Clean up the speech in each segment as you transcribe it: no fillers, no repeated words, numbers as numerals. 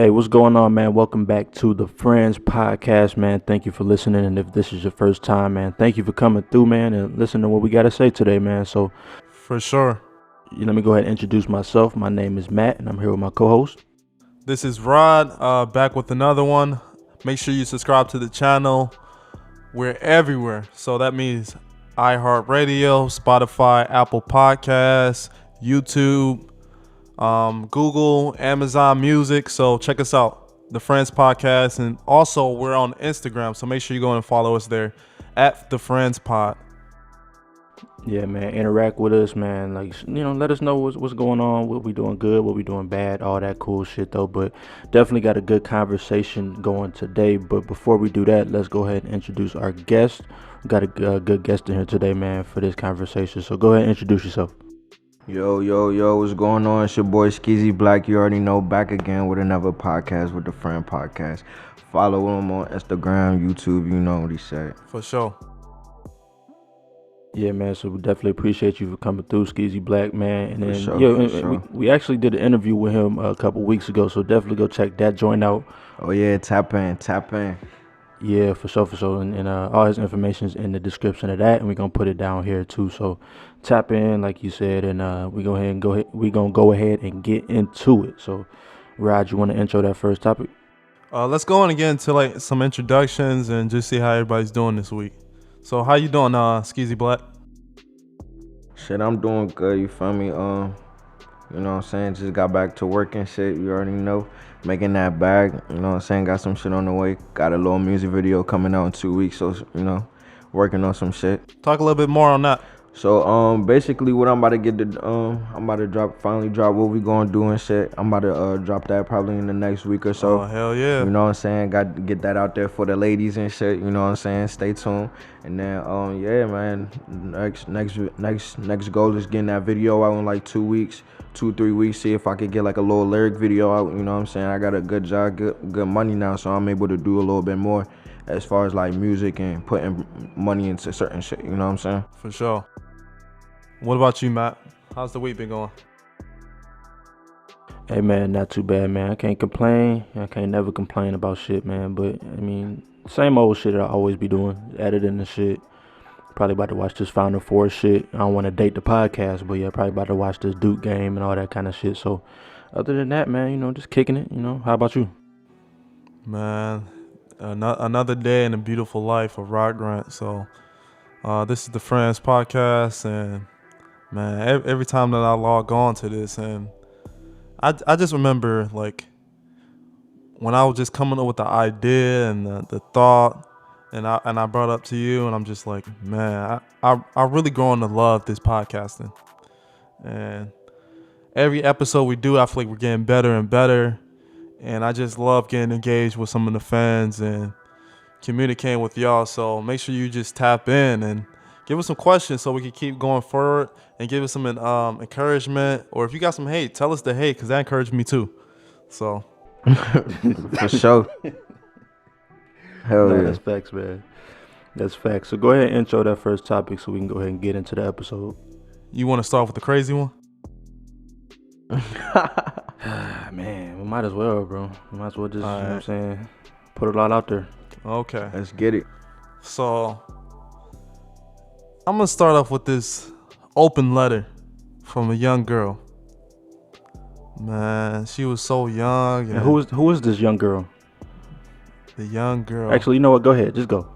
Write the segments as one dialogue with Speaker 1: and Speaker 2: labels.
Speaker 1: Hey, what's going on, man? Welcome back to the Friends Podcast, man. Thank you for listening. And if this is your first time, man, thank you for coming through, man, and listening to what we got to say today, man. So,
Speaker 2: For sure.
Speaker 1: let me go ahead and introduce myself. My name is Matt, and I'm here with my co-host.
Speaker 2: This is Rod, back with another one. Make sure you subscribe to the channel. We're everywhere. So that means iHeartRadio, Spotify, Apple Podcasts, YouTube, Google, Amazon Music. So check us out, the Friends Podcast. And also, we're on Instagram. So make sure you go and follow us there at the Friends Pod.
Speaker 1: Yeah, man, interact with us, man. Like, let us know what's going on, what we doing good, what we doing bad, all that cool shit, though. But definitely got a good conversation going today. But before we do that, let's go ahead and introduce our guest. We got a good guest in here today, man, for this conversation. So go ahead and introduce yourself.
Speaker 3: Yo, what's going on? It's your boy Skeezy Black. You already know, back again with another podcast with the Friend Podcast. Follow him on Instagram, YouTube, you know what he said.
Speaker 2: For sure.
Speaker 1: Yeah, man. So we definitely appreciate you for coming through, Skeezy Black, man. And
Speaker 3: For
Speaker 1: then,
Speaker 3: sure.
Speaker 1: we actually did an interview with him a couple weeks ago. So definitely go check that joint out.
Speaker 3: Oh yeah, tap in.
Speaker 1: Yeah, for sure. And all his information is in the description of that, and we're gonna put it down here too. So tap in, like you said, and we gonna go ahead and get into it. So, Rod, you want to intro that first topic?
Speaker 2: Let's go on and get into like some introductions and just see how everybody's doing this week. So how you doing, Skeezy Black?
Speaker 3: Shit, I'm doing good, you feel me? You know what I'm saying? Just got back to work and shit, you already know. Making that bag, you know what I'm saying? Got some shit on the way. Got a little music video coming out in 2 weeks, so, working on some shit.
Speaker 2: Talk a little bit more on that.
Speaker 3: So basically what I'm about to finally drop What We Gon Do and shit. I'm about to drop that probably in the next week or so.
Speaker 2: Oh hell yeah.
Speaker 3: You know what I'm saying? Got to get that out there for the ladies and shit, you know what I'm saying? Stay tuned. And then yeah, man, next goal is getting that video out in like 2 weeks, 2-3 weeks, see if I could get like a little lyric video out, you know what I'm saying? I got a good job, good money now, so I'm able to do a little bit more as far as like music and putting money into certain shit, you know what I'm saying?
Speaker 2: For sure. What about you, Matt? How's the week been going?
Speaker 1: Hey, man, not too bad, man. I can't complain. I can't never complain about shit, man. But I mean, same old shit I always be doing, editing the shit. Probably about to watch this Final Four shit. I don't want to date the podcast, but yeah, probably about to watch this Duke game and all that kind of shit. So, other than that, man, just kicking it. How about you?
Speaker 2: Man, another day in a beautiful life of Rod Grant. So, this is the Friends Podcast, and man, every time that I log on to this, and I just remember like when I was just coming up with the idea and the thought, and I brought it up to you, and I'm just like, man, I really grown to love this podcasting, and every episode we do, I feel like we're getting better and better, and I just love getting engaged with some of the fans and communicating with y'all. So make sure you just tap in and give us some questions so we can keep going forward, and give us some encouragement. Or if you got some hate, tell us the hate, because that encouraged me too. So
Speaker 3: For sure. Hell
Speaker 1: No,
Speaker 3: yeah.
Speaker 1: that's facts, man. That's facts. So go ahead and intro that first topic so we can go ahead and get into the episode.
Speaker 2: you want to start with the crazy one?
Speaker 1: Man, we might as well, bro. We might as well just,
Speaker 2: All
Speaker 1: you know what I'm
Speaker 2: right.
Speaker 1: saying, put it all out there.
Speaker 2: Okay.
Speaker 3: Let's get it.
Speaker 2: So I'm gonna start off with this open letter from a young girl. Man, she was so young.
Speaker 1: And who is this young girl?
Speaker 2: The young girl?
Speaker 1: Actually, you know what? Go ahead. Just go.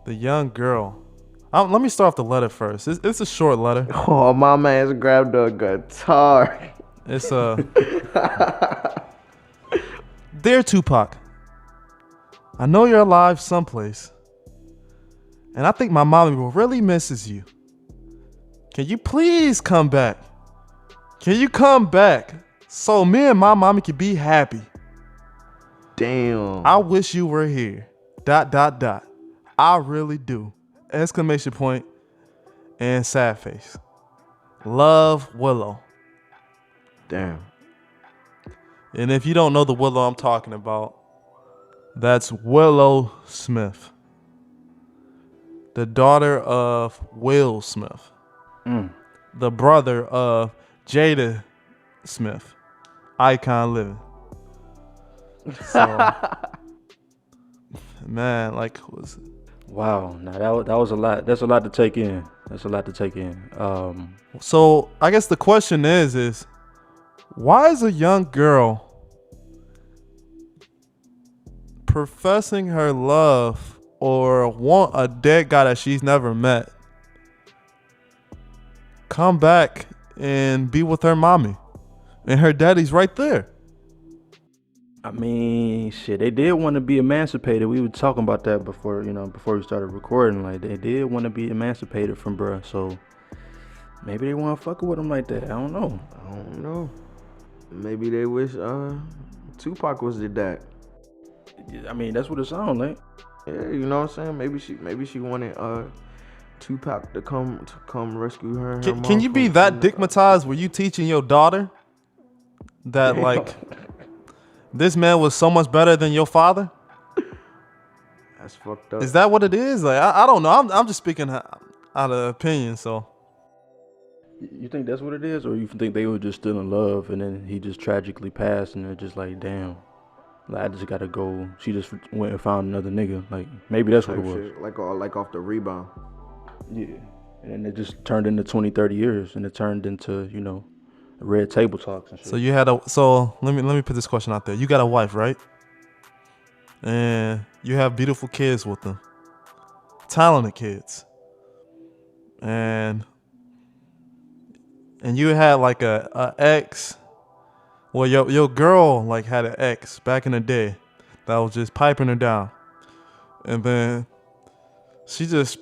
Speaker 2: The young girl. Let me start off the letter first. It's a short letter.
Speaker 3: Oh, my man's grabbed the guitar.
Speaker 2: It's Dear Tupac, I know you're alive someplace, and I think my mommy really misses you. Can you please come back? Can you come back so me and my mommy can be happy?
Speaker 3: Damn.
Speaker 2: I wish you were here. ... I really do. Exclamation point and sad face. Love, Willow.
Speaker 3: Damn.
Speaker 2: And if you don't know the Willow I'm talking about, that's Willow Smith, the daughter of Will Smith, the brother of Jada Smith, Icon Living. So, man, like, was
Speaker 1: Wow, now that was a lot. That's a lot to take in. That's a lot to take in.
Speaker 2: so. I guess the question is why is a young girl professing her love or want a dead guy that she's never met come back and be with her mommy and her daddy's right there?
Speaker 1: I mean, shit, they did want to be emancipated. We were talking about that before, before we started recording. Like, they did want to be emancipated from bruh. So maybe they want to fuck with him like that. I don't know.
Speaker 3: I don't know. Maybe they wish Tupac was the dad.
Speaker 1: I mean, that's what it sounds like.
Speaker 3: Yeah, you know what I'm saying? Maybe she wanted Tupac to come rescue her. And her
Speaker 2: Can you be that digmatized where you teaching your daughter that like this man was so much better than your father?
Speaker 3: That's fucked up.
Speaker 2: Is that what it is? Like I don't know. I'm just speaking out of opinion. So
Speaker 1: You think that's what it is, or you think they were just still in love and then he just tragically passed and they're just like, damn, like I just gotta go. She just went and found another nigga. Like maybe that's what it was.
Speaker 3: Shit, like off the rebound.
Speaker 1: Yeah, and then it just turned into 20, 30 years, and it turned into red table talks and shit.
Speaker 2: so you had a so let me put this question out there. You got a wife, right? And you have beautiful kids with them, talented kids, and you had like a ex. Well, your girl like had an ex back in the day that was just piping her down, and then she just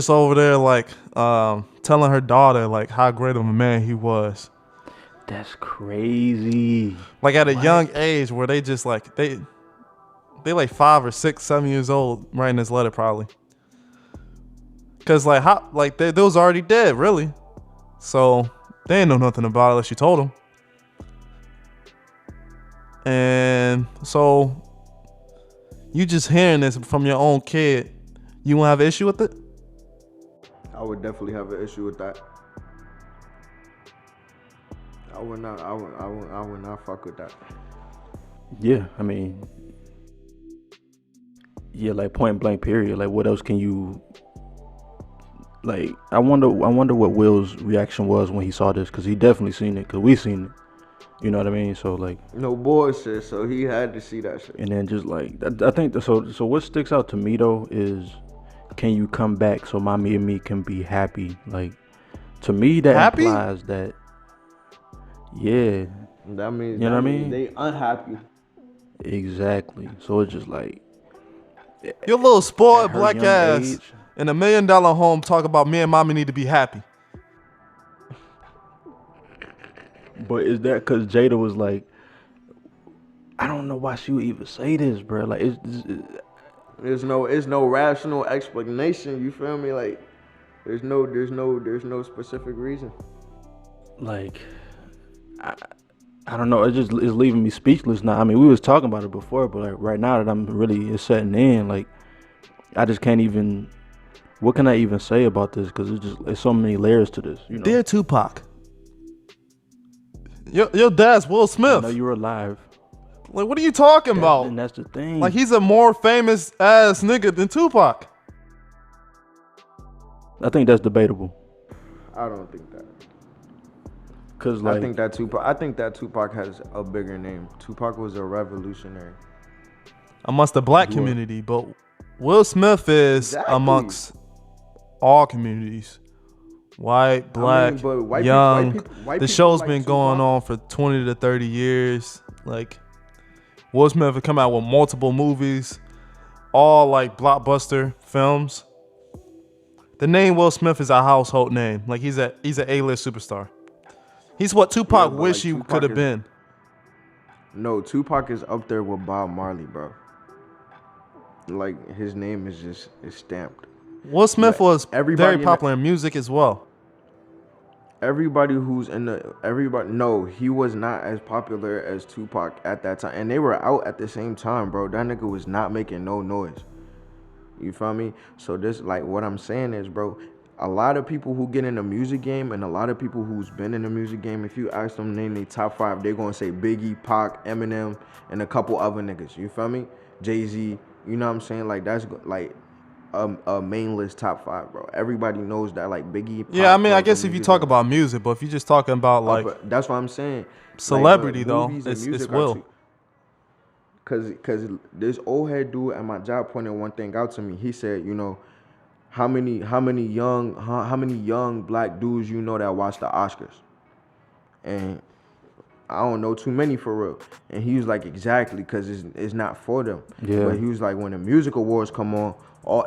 Speaker 2: over there like telling her daughter like how great of a man he was.
Speaker 1: That's crazy.
Speaker 2: Like at a young age where they just like they like 5 or 6, 7 years old writing this letter probably. Cause like how like they was already dead really, so they ain't know nothing about it unless you told them. And so you just hearing this from your own kid, you won't have an issue with it?
Speaker 3: I would definitely have an issue with that. I would not fuck with that.
Speaker 1: Yeah, I mean, yeah, like point blank period. Like what else can you like? I wonder what Will's reaction was when he saw this, because he definitely seen it, because we seen it. You know what I mean? So like,
Speaker 3: no bullshit. So he had to see that shit.
Speaker 1: And then just like, I think so what sticks out to me though is, can you come back so mommy and me can be happy? Like, to me that
Speaker 2: happy?
Speaker 1: implies that, yeah.
Speaker 3: That means,
Speaker 1: you know what I mean?
Speaker 3: They unhappy.
Speaker 1: Exactly. So it's just like,
Speaker 2: your little spoiled black
Speaker 1: young
Speaker 2: ass
Speaker 1: age,
Speaker 2: in $1 million home talk about me and mommy need to be happy.
Speaker 1: But is that because Jada was like, I don't know why she would even say this, bro. Like,
Speaker 3: There's no rational explanation. You feel me? Like, there's no specific reason.
Speaker 1: like, I don't know. It's leaving me speechless now. I mean, we was talking about it before, but like right now that it's setting in, like, I just can't even. What can I even say about this? Because it's so many layers to this. You know?
Speaker 2: Dear Tupac, your dad's Will Smith.
Speaker 1: I know you were alive.
Speaker 2: Like, what are you talking about?
Speaker 1: And that's the thing.
Speaker 2: Like, he's a more famous ass nigga than Tupac.
Speaker 1: I think that's debatable.
Speaker 3: I don't think that.
Speaker 1: Cause like,
Speaker 3: I think that Tupac has a bigger name. Tupac was a revolutionary
Speaker 2: amongst the black community, but Will Smith is amongst all communities. White, black, young. The show's been going on for 20 to 30 years. Like, Will Smith has come out with multiple movies, all like blockbuster films. The name Will Smith is a household name. Like, he's an A-list superstar. He's what Tupac wish he could have been.
Speaker 3: No, Tupac is up there with Bob Marley, bro. Like, his name is stamped.
Speaker 2: Will Smith was very popular in music as well.
Speaker 3: Everybody who's in no, he was not as popular as Tupac at that time. And they were out at the same time, bro. That nigga was not making no noise. You feel me? So this, like, what I'm saying is, bro, a lot of people who get in the music game and a lot of people who's been in the music game, if you ask them name their top 5, they're gonna say Biggie, Pac, Eminem, and a couple other niggas. You feel me? Jay-Z. You know what I'm saying? Like that's like a main list top 5, bro. Everybody knows that, like Biggie. Pac,
Speaker 2: Yeah, I mean, I guess if you talk about music, but if you're just talking about like
Speaker 3: that's what I'm saying.
Speaker 2: Celebrity
Speaker 3: like,
Speaker 2: though, it's Will.
Speaker 3: Cause this old head dude at my job pointed one thing out to me. He said, you know, how many young black dudes you know that watch the Oscars? And I don't know too many for real. And he was like, exactly, cause it's not for them.
Speaker 1: Yeah.
Speaker 3: But he was like, when the music awards come on,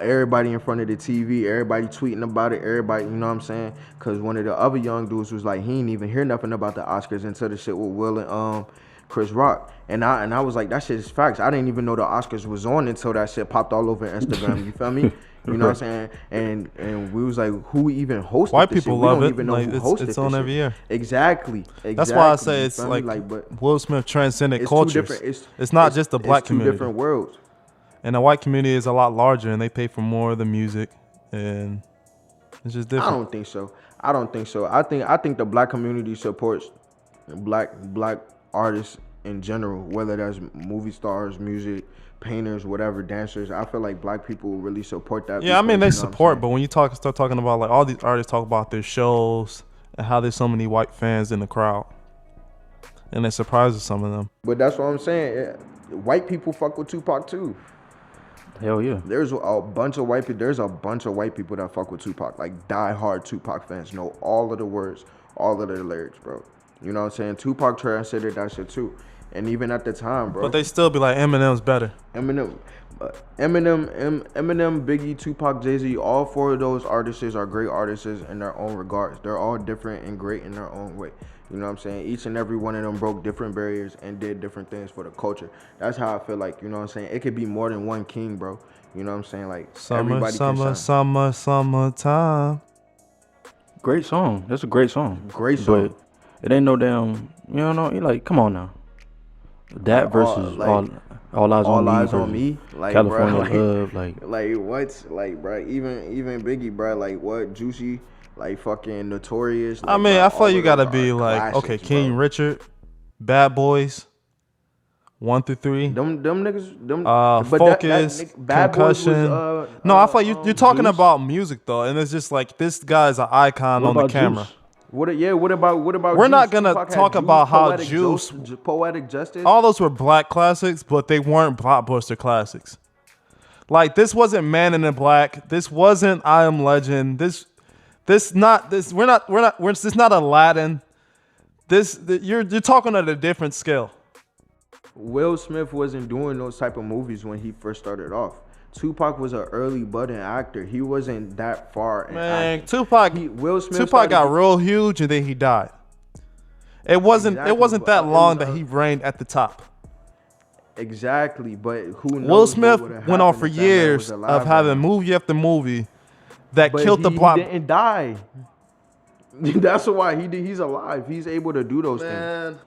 Speaker 3: everybody in front of the TV, everybody tweeting about it, everybody, you know what I'm saying? Cause one of the other young dudes was like, he ain't even hear nothing about the Oscars until the shit with Will and Chris Rock. And I was like, that shit is facts. I didn't even know the Oscars was on until that shit popped all over Instagram. You feel me? You know what I'm saying? And we was like, who even hosted
Speaker 2: White
Speaker 3: this
Speaker 2: people
Speaker 3: shit?
Speaker 2: love
Speaker 3: we don't
Speaker 2: it.
Speaker 3: even know
Speaker 2: Like,
Speaker 3: who hosted
Speaker 2: it's on
Speaker 3: this
Speaker 2: every
Speaker 3: shit.
Speaker 2: year.
Speaker 3: Exactly.
Speaker 2: That's why I say it's like
Speaker 3: but
Speaker 2: Will Smith transcended
Speaker 3: it's
Speaker 2: cultures. It's not just the black community.
Speaker 3: It's two different worlds.
Speaker 2: And the white community is a lot larger, and they pay for more of the music, and it's just different.
Speaker 3: I don't think so. I think the black community supports black artists in general, whether that's movie stars, music, painters, whatever, dancers. I feel like black people really support that.
Speaker 2: Yeah, I mean, they support, but when you start talking about, like, all these artists talk about their shows and how there's so many white fans in the crowd, and it surprises some of them.
Speaker 3: But that's what I'm saying. Yeah. White people fuck with Tupac too.
Speaker 1: Hell yeah.
Speaker 3: There's a bunch of white people that fuck with Tupac, like die-hard Tupac fans, know all of the words, all of the lyrics, bro. You know what I'm saying? Tupac considered that shit too. And even at the time, bro.
Speaker 2: But they still be like, Eminem's better.
Speaker 3: Eminem, Biggie, Tupac, Jay-Z, all 4 of those artists are great artists in their own regards. They're all different and great in their own way. You know what I'm saying? Each and every one of them broke different barriers and did different things for the culture. That's how I feel like, you know what I'm saying? It could be more than one king, bro. You know what I'm saying? Like, everybody can shine.
Speaker 2: Summertime.
Speaker 1: Great song. That's a great song.
Speaker 3: Great song.
Speaker 1: But it ain't no damn, you know, like, come on now. That versus all eyes on me,
Speaker 3: like
Speaker 1: California
Speaker 3: bro,
Speaker 1: Love,
Speaker 3: like what's like, bro? Even Biggie, bro, like what? Juicy, like fucking Notorious. Like,
Speaker 2: I mean,
Speaker 3: bro,
Speaker 2: I feel you gotta be
Speaker 3: like,
Speaker 2: like, okay, King
Speaker 3: bro.
Speaker 2: Richard, Bad Boys, 1 through 3.
Speaker 3: Them niggas, them.
Speaker 2: Focus,
Speaker 3: Bad Boys
Speaker 2: Concussion.
Speaker 3: was,
Speaker 2: No, I feel you're talking
Speaker 1: Juice?
Speaker 2: about music though, and it's just like this guy's an icon
Speaker 1: What
Speaker 2: on the
Speaker 1: about
Speaker 2: camera.
Speaker 1: Juice?
Speaker 3: What about?
Speaker 2: We're
Speaker 3: Juice?
Speaker 2: not gonna
Speaker 3: Tupac had
Speaker 2: talk
Speaker 3: Juice,
Speaker 2: about how
Speaker 3: Poetic
Speaker 2: Juice-
Speaker 3: Poetic Justice.
Speaker 2: All those were black classics, but they weren't blockbuster classics. Like, this wasn't Man in the Black. This wasn't I Am Legend. This not Aladdin. You're talking at a different scale.
Speaker 3: Will Smith wasn't doing those type of movies when he first started off. Tupac was an early budding actor. He wasn't that far.
Speaker 2: Man,
Speaker 3: Will Smith
Speaker 2: Tupac got real huge and then he died. It wasn't that long that he reigned at the top.
Speaker 3: Exactly, but who knows?
Speaker 2: Will Smith went on for years of having movie after movie that killed the plot.
Speaker 3: He didn't die. That's why he's alive. He's able to do those things.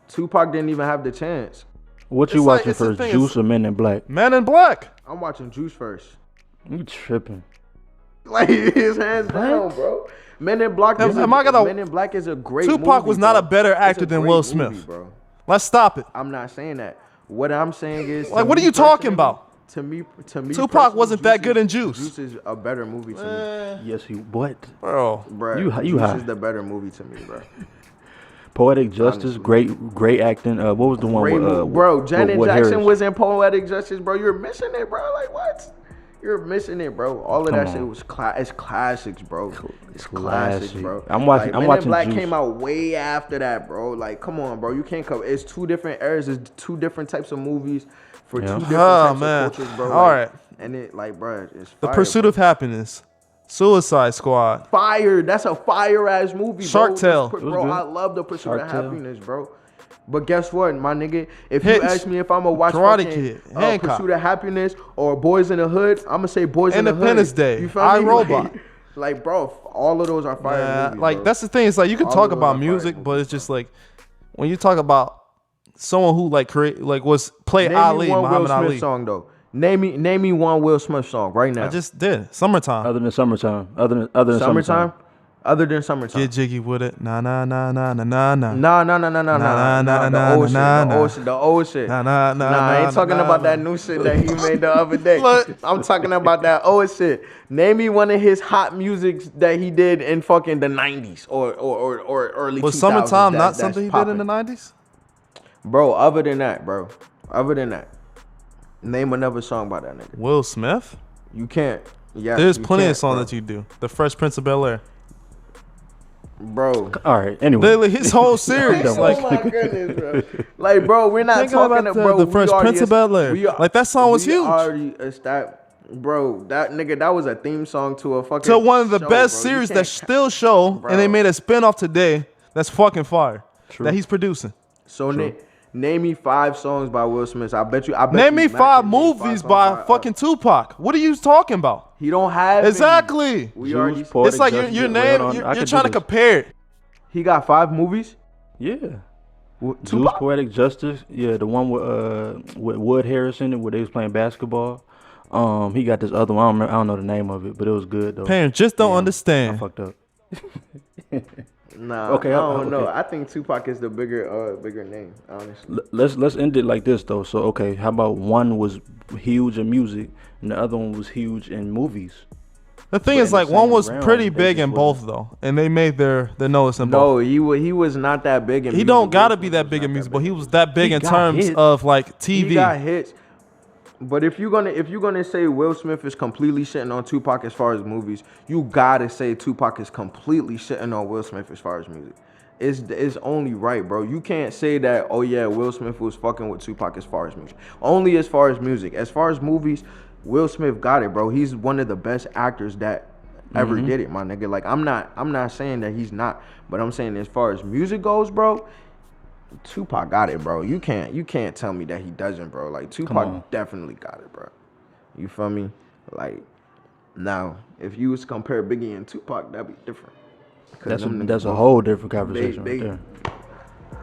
Speaker 3: Tupac didn't even have the chance.
Speaker 1: What you watching first, Juice or Men in Black?
Speaker 2: Men in Black.
Speaker 3: I'm watching Juice first.
Speaker 1: You tripping?
Speaker 3: Like, his hands down, bro. Men in Black. Men in Black is a great.
Speaker 2: Tupac
Speaker 3: movie,
Speaker 2: was not
Speaker 3: bro.
Speaker 2: a better actor than Will Smith,
Speaker 3: movie, bro.
Speaker 2: Let's stop it.
Speaker 3: I'm not saying that. What I'm saying is,
Speaker 2: like, what are you talking about?
Speaker 3: To me,
Speaker 2: Tupac wasn't that good in Juice.
Speaker 3: Juice is a better movie to me.
Speaker 1: Yes, what?
Speaker 2: Bro,
Speaker 1: You
Speaker 3: Juice is the better movie to me, bro.
Speaker 1: Poetic Justice, great acting. What was the one with
Speaker 3: bro? Janet
Speaker 1: with
Speaker 3: Jackson
Speaker 1: Harris?
Speaker 3: was in Poetic Justice, bro. You're missing it, bro. Like, what? You're missing it, bro. All of that shit was it's classics, bro. It's classics, bro.
Speaker 1: I'm watching.
Speaker 3: Like,
Speaker 1: I'm watching.
Speaker 3: Men in Black
Speaker 1: Juice.
Speaker 3: came out way after that, bro. Like, come on, bro. You can't come. It's 2 different eras. It's 2 different types of movies for 2 different types of cultures, bro.
Speaker 2: All
Speaker 3: like,
Speaker 2: right.
Speaker 3: And it, like, bro, it's
Speaker 2: The
Speaker 3: fire,
Speaker 2: Pursuit
Speaker 3: bro.
Speaker 2: of Happiness, Suicide Squad,
Speaker 3: Fire. That's a fire ass movie,
Speaker 2: Shark
Speaker 3: bro.
Speaker 2: Tale.
Speaker 3: Bro, I love The Pursuit
Speaker 1: Shark
Speaker 3: of
Speaker 1: Tale.
Speaker 3: Happiness, bro. But guess what, my nigga? If
Speaker 2: Hitch,
Speaker 3: you ask me if I'm gonna watch
Speaker 2: Karate
Speaker 3: fucking,
Speaker 2: Kid, Hancock,
Speaker 3: Pursuit of Happiness or Boys in the Hood, I'm gonna say Boys in the Hood.
Speaker 2: Independence Day,
Speaker 3: You feel
Speaker 2: I,
Speaker 3: me?
Speaker 2: Robot.
Speaker 3: Like, bro, all of those are fire movies,
Speaker 2: like,
Speaker 3: bro.
Speaker 2: that's the thing. It's like, you can
Speaker 3: All
Speaker 2: talk
Speaker 3: of those
Speaker 2: about
Speaker 3: are fire
Speaker 2: music,
Speaker 3: movies,
Speaker 2: but it's just like, when you talk about someone who play
Speaker 3: Name
Speaker 2: Ali,
Speaker 3: me one
Speaker 2: Muhammad
Speaker 3: Will Smith
Speaker 2: Ali.
Speaker 3: song though. Name me one Will Smith song right now.
Speaker 2: I just did. Summertime.
Speaker 1: Other than summertime. Other than summertime.
Speaker 3: Other than summertime.
Speaker 2: Get jiggy with it. Nah, nah, nah, nah, nah, nah, nah.
Speaker 3: Nah. The old shit.
Speaker 2: Nah,
Speaker 3: I ain't talking about that new shit that he made the other day. I'm talking about that old shit. Name me one of his hot music that he did in fucking the 90s or early 2000s.
Speaker 2: Was Summertime not something he did in the 90s?
Speaker 3: Bro, other than that. Name another song by that nigga.
Speaker 2: Will Smith?
Speaker 3: You can't. Yeah,
Speaker 2: There's plenty of songs that you do. The Fresh Prince of Bel-Air.
Speaker 1: Bro. All right. Anyway.
Speaker 2: His whole series.
Speaker 3: Oh my goodness, bro. Like, bro, we're not talking about
Speaker 2: the Fresh Prince of Bel-Air. Like, that song was huge.
Speaker 3: Bro, that nigga, that was a theme song to a fucking
Speaker 2: to one of the
Speaker 3: show,
Speaker 2: best
Speaker 3: bro.
Speaker 2: series that still show,
Speaker 3: bro.
Speaker 2: And they made a spinoff today that's fucking fire.
Speaker 1: True.
Speaker 2: That he's producing.
Speaker 3: So name me 5 songs by Will Smith.
Speaker 2: Name me 5 movies by fucking Tupac. What are you talking about?
Speaker 3: He don't have
Speaker 2: exactly.
Speaker 3: We already.
Speaker 2: It's like your name. You're trying to compare it.
Speaker 3: He got 5 movies.
Speaker 1: Yeah.
Speaker 3: Tupac?
Speaker 1: Juice Poetic Justice. Yeah, the one with Wood Harrison where they was playing basketball. He got this other one. I don't know the name of it, but it was good though.
Speaker 2: Parents just don't understand.
Speaker 1: I fucked up.
Speaker 3: Nah,
Speaker 1: okay,
Speaker 3: I don't know. I think Tupac is the bigger name, honestly.
Speaker 1: Let's end it like this though. So okay, how about one was huge in music and the other one was huge in movies?
Speaker 2: The thing is, like, one was pretty big in both though, and they made their notice in both.
Speaker 3: No, he was not that big in music.
Speaker 2: He don't gotta be that big in music, but he was that big in terms of like TV.
Speaker 3: He got hits. But if you're gonna say Will Smith is completely shitting on Tupac as far as movies, you gotta say Tupac is completely shitting on Will Smith as far as music. It's only right, bro. You can't say that, oh yeah, Will Smith was fucking with Tupac as far as music. Only as far as music. As far as movies, Will Smith got it, bro. He's one of the best actors that ever did it, my nigga. Like, I'm not saying that he's not, but I'm saying as far as music goes, bro, Tupac got it, bro. You can't tell me that he doesn't, bro. Like, Tupac definitely got it, bro. You feel me? Like, now, if you was to compare Biggie and Tupac, that'd be different.
Speaker 1: That's a whole different conversation right there.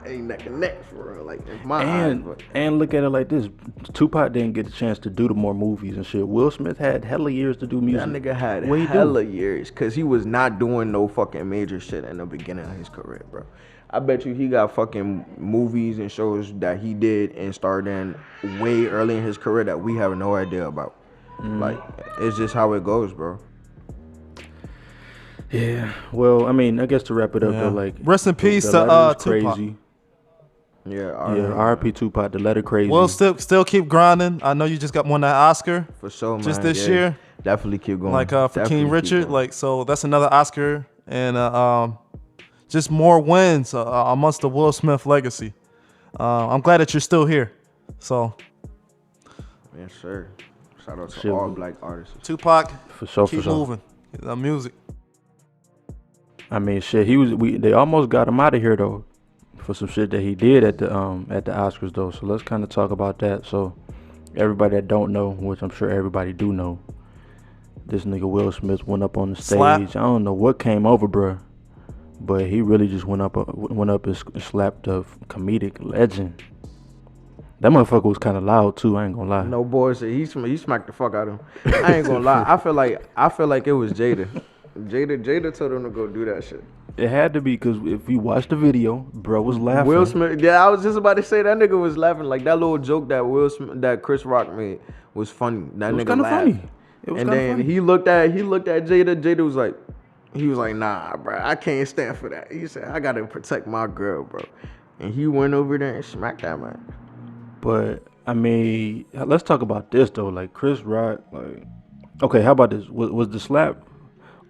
Speaker 3: Ain't neck and neck for real, like in my eyes.
Speaker 1: And look at it like this: Tupac didn't get a chance to do the more movies and shit. Will Smith had hella years to do music.
Speaker 3: That nigga had hella years because he was not doing no fucking major shit in the beginning of his career, bro. I bet you he got fucking movies and shows that he did and started in way early in his career that we have no idea about. Like, it's just how it goes, bro.
Speaker 1: Yeah. Well, I mean, I guess to wrap it up, though, like,
Speaker 2: rest in peace to Tupac.
Speaker 1: Crazy. Yeah, R.I.P. Tupac, the letter crazy.
Speaker 2: Well, still keep grinding. I know you just won that Oscar
Speaker 3: for sure, man.
Speaker 2: Just this year.
Speaker 3: Definitely keep going.
Speaker 2: Like for King Richard, like, so that's another Oscar and just more wins amongst the Will Smith legacy. I'm glad that you're still here. So,
Speaker 3: yes, sir. Shout out to all black artists.
Speaker 2: Tupac,
Speaker 1: for sure,
Speaker 2: keep moving. The music.
Speaker 1: I mean, shit. They almost got him out of here though, for some shit that he did at the Oscars though. So let's kind of talk about that. So everybody that don't know, which I'm sure everybody do know, this nigga Will Smith went up on the stage. I don't know what came over, bruh, but he really just went up and slapped a comedic legend. That motherfucker was kind of loud too. I ain't gonna lie.
Speaker 3: No bullshit. He smacked the fuck out of him. I ain't gonna lie. I feel like it was Jada. Jada told him to go do that shit.
Speaker 1: It had to be, because if you watch the video, bro was laughing.
Speaker 3: Will Smith, yeah, I was just about to say that nigga was laughing. Like, that little joke that Chris Rock made was funny. That nigga laughed. Funny. It was and then funny. He looked at Jada. Jada was like, nah, bro, I can't stand for that. He said, I gotta protect my girl, bro. And he went over there and smacked that man.
Speaker 1: But I mean, let's talk about this though. Like, Chris Rock, like, okay, how about this? Was the slap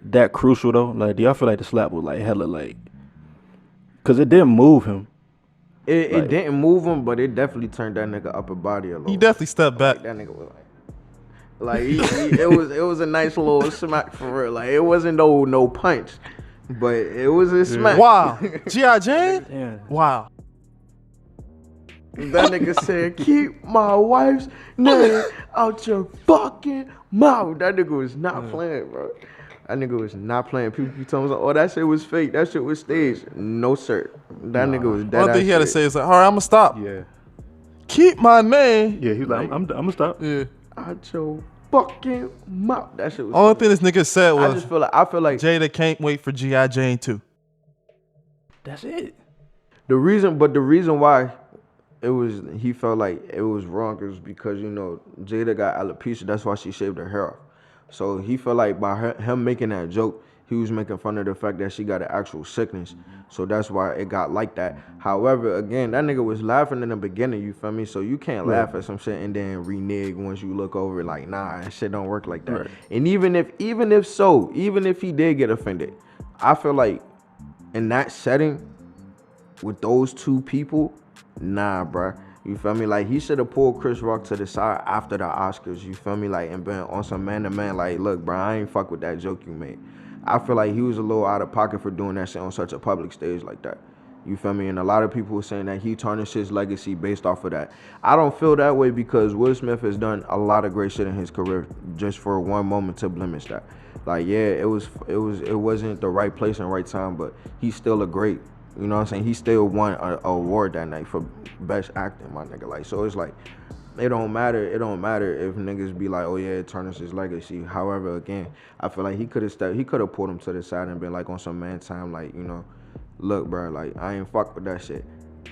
Speaker 1: that crucial though? Like, do y'all feel like the slap was like hella, like, cause it didn't move him?
Speaker 3: It didn't move him, but it definitely turned that nigga upper body a little.
Speaker 2: He definitely stepped back.
Speaker 3: Like, that nigga was like it was a nice little smack for real. Like, it wasn't no punch, but it was a smack.
Speaker 2: Wow, G.I. Jane.
Speaker 1: Yeah.
Speaker 2: Wow.
Speaker 3: That nigga said, keep my wife's name out your fucking mouth. That nigga was not playing, bro. That nigga was not playing. People told me, oh, that shit was fake. That shit was staged. No, sir. That nigga was dead.
Speaker 2: One thing he had to say is like, all right, I'm going to stop.
Speaker 1: Yeah.
Speaker 2: Keep my name.
Speaker 1: Yeah, he's like, I'm going to stop.
Speaker 2: Yeah.
Speaker 3: out your fucking mouth. That shit was
Speaker 2: Only
Speaker 3: funny.
Speaker 2: thing this nigga said
Speaker 3: I
Speaker 2: was,
Speaker 3: just feel like
Speaker 2: Jada can't wait for G.I. Jane 2.
Speaker 1: That's it.
Speaker 3: the reason why he felt like it was wrong is because, you know, Jada got alopecia. That's why she shaved her hair off. So he felt like by him making that joke, he was making fun of the fact that she got an actual sickness. So that's why it got like that. However, again, that nigga was laughing in the beginning, you feel me? So you can't laugh at some shit and then renege once you look over like, nah, that shit don't work like that.
Speaker 1: Right.
Speaker 3: And even if he did get offended, I feel like in that setting with those two people, nah, bruh. You feel me? Like, he should have pulled Chris Rock to the side after the Oscars, you feel me? Like, and been on some man-to-man, like, look, bruh, I ain't fuck with that joke you made. I feel like he was a little out of pocket for doing that shit on such a public stage like that. You feel me? And a lot of people were saying that he tarnished his legacy based off of that. I don't feel that way because Will Smith has done a lot of great shit in his career just for one moment to blemish that. Like, yeah, it wasn't the right place and right time, but he's still a great, you know what I'm saying? He still won an award that night for best acting, my nigga. Like, so it's like, it don't matter if niggas be like, oh yeah, it tarnishes his legacy. However, again, I feel like he could have pulled him to the side and been like on some man time, like, you know, look, bro, like, I ain't fuck with that shit.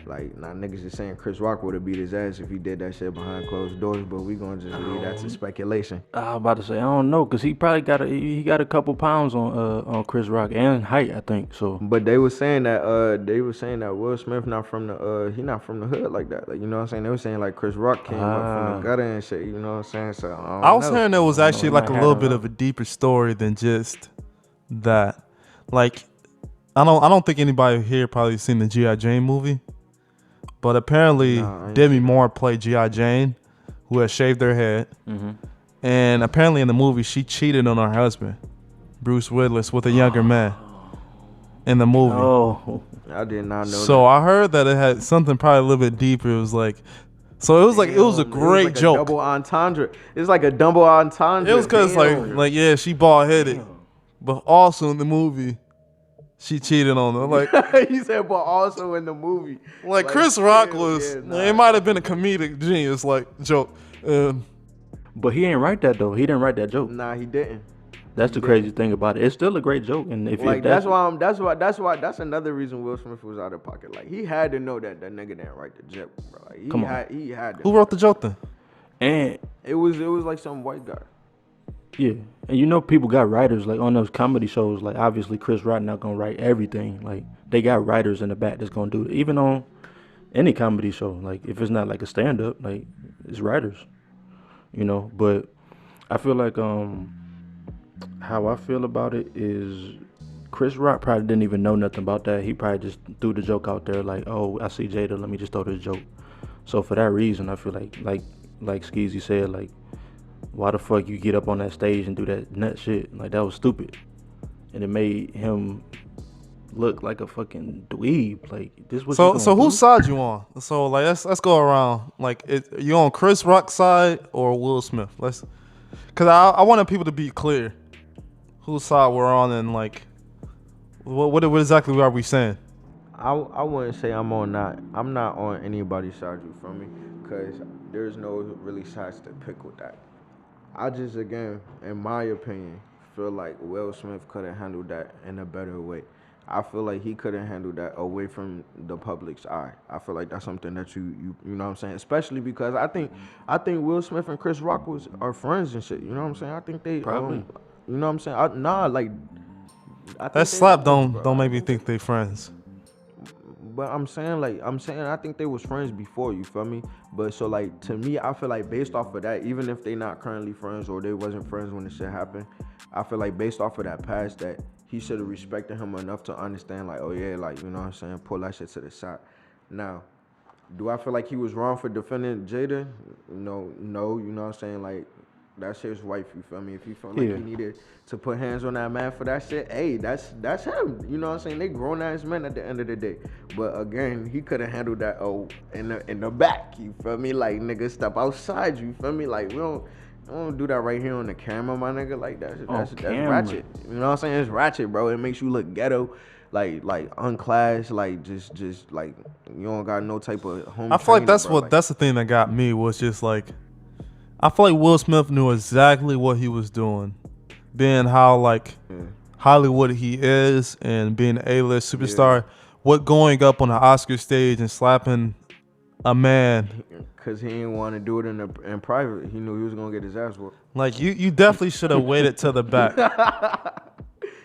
Speaker 3: Like, now niggas is saying Chris Rock would have beat his ass if he did that shit behind closed doors, but we gonna just leave that to speculation.
Speaker 1: I was about to say, I don't know, cause he probably got a couple pounds on Chris Rock and height, I think. So,
Speaker 3: but they were saying that Will Smith not from the he not from the hood like that. Like, you know what I'm saying? They were saying like Chris Rock came up from the gutter and shit. You know what I'm saying? So
Speaker 2: I was hearing there was actually like a little bit of a deeper story than just that. Like, I don't think anybody here probably seen the G.I. Jane movie. But apparently, Demi Moore played G.I. Jane, who had shaved her head. Mm-hmm. And apparently in the movie, she cheated on her husband, Bruce Willis, with a younger man in the movie.
Speaker 3: Oh, I did not know
Speaker 2: so
Speaker 3: that.
Speaker 2: I heard that it had something probably a little bit deeper. It was like, so it was like, it was a great joke.
Speaker 3: Double entendre. It's like a double entendre.
Speaker 2: It was because like, yeah, she bald-headed. But also in the movie, she cheated on her. Like,
Speaker 3: he said, but also in the movie.
Speaker 2: Like Chris Rock was, it might have been a comedic genius, like, joke.
Speaker 1: But he ain't write that though. He didn't write that joke.
Speaker 3: Nah, he didn't.
Speaker 1: That's the crazy thing about it. It's still a great joke, and if
Speaker 3: like that's another reason Will Smith was out of pocket. Like, he had to know that nigga didn't write the joke, bro. Like, he had to.
Speaker 2: Who wrote the joke then?
Speaker 1: And
Speaker 3: it was like some white guy.
Speaker 1: Yeah, and you know people got writers like on those comedy shows. Like, obviously Chris Rock not gonna write everything. Like, they got writers in the back that's gonna do it. Even on any comedy show, like if it's not like a stand up, like it's writers, you know. But I feel like how I feel about it is Chris Rock probably didn't even know nothing about that. He probably just threw the joke out there like, oh, I see Jada, let me just throw this joke. So for that reason, I feel like Skeezy said, like, why the fuck you get up on that stage and do that nut shit? Like, that was stupid. And it made him look like a fucking dweeb. Like, this was
Speaker 2: so whose side you on? So like let's go around. Like, you on Chris Rock's side or Will Smith? Cause I wanted people to be clear whose side we're on and like what exactly are we saying?
Speaker 3: I wouldn't say I'm not on anybody's side, you feel me? Cause there's no really sides to pick with that. I just, again, in my opinion, feel like Will Smith could have handled that in a better way. I feel like he could have handled that away from the public's eye. I feel like that's something that you know what I'm saying? Especially because I think Will Smith and Chris Rock are friends and shit. You know what I'm saying? I think they
Speaker 1: probably.
Speaker 3: You know what I'm saying?
Speaker 2: That slap don't make me think they friends.
Speaker 3: But I'm saying I think they was friends before, you feel me? But so like, to me, I feel like based off of that, even if they not currently friends or they wasn't friends when the shit happened, I feel like based off of that past, that he should have respected him enough to understand, like, oh yeah, like, you know what I'm saying, pull that shit to the side. Now, do I feel like he was wrong for defending Jada? No, you know what I'm saying? Like, that's his wife, you feel me? If he felt like he needed to put hands on that man for that shit, hey, that's him. You know what I'm saying? They grown ass men at the end of the day. But again, he could have handled that in the back, you feel me? Like, nigga, step outside, you feel me? Like, we don't do that right here on the camera, my nigga. Like, that's ratchet. You know what I'm saying? It's ratchet, bro. It makes you look ghetto, like unclassed, like just like you don't got no type of home.
Speaker 2: I feel like
Speaker 3: that's
Speaker 2: that's the thing that got me was just like, I feel like Will Smith knew exactly what he was doing, being how like Hollywood he is and being an A-list superstar. What going up on the Oscar stage and slapping a man?
Speaker 3: Cause he didn't want to do it in private. He knew he was gonna get his ass whooped.
Speaker 2: Like you definitely should have waited till the back.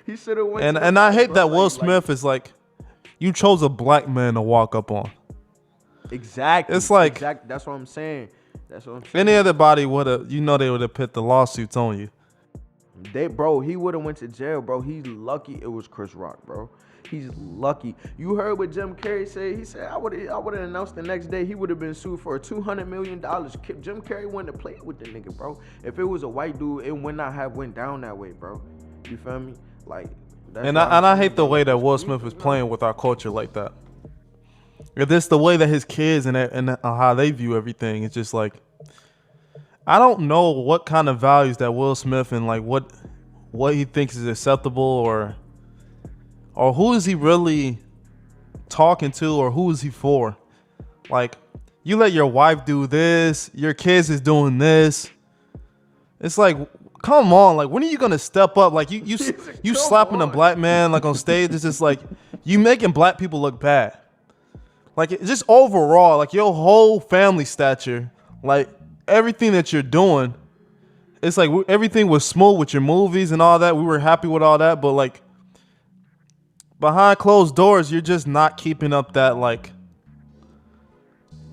Speaker 3: He should have went.
Speaker 2: And I hate that Will Smith is like, you chose a black man to walk up on.
Speaker 3: Exactly.
Speaker 2: It's like
Speaker 3: that's what I'm saying. That's what I'm saying.
Speaker 2: Any other body would have, they would have put the lawsuits on you.
Speaker 3: He would have went to jail, bro. He's lucky it was Chris Rock, bro. He's lucky. You heard what Jim Carrey said? He said, I would have announced the next day he would have been sued for $200 million. Jim Carrey wouldn't have played with the nigga, bro. If it was a white dude, it would not have went down that way, bro. You feel me? Like,
Speaker 2: and I hate the way that Will Smith is playing with our culture like that. If this the way that his kids and how they view everything, it's just like, I don't know what kind of values that Will Smith and like what he thinks is acceptable or who is he really talking to or who is he for? Like, you let your wife do this, your kids is doing this. It's like, come on, like when are you gonna step up? Like you slapping a black man like on stage, it's just like you making black people look bad. Like it's just overall, like your whole family stature, like everything that you're doing, it's like everything was smooth with your movies and all that. We were happy with all that, but like behind closed doors, you're just not keeping up that like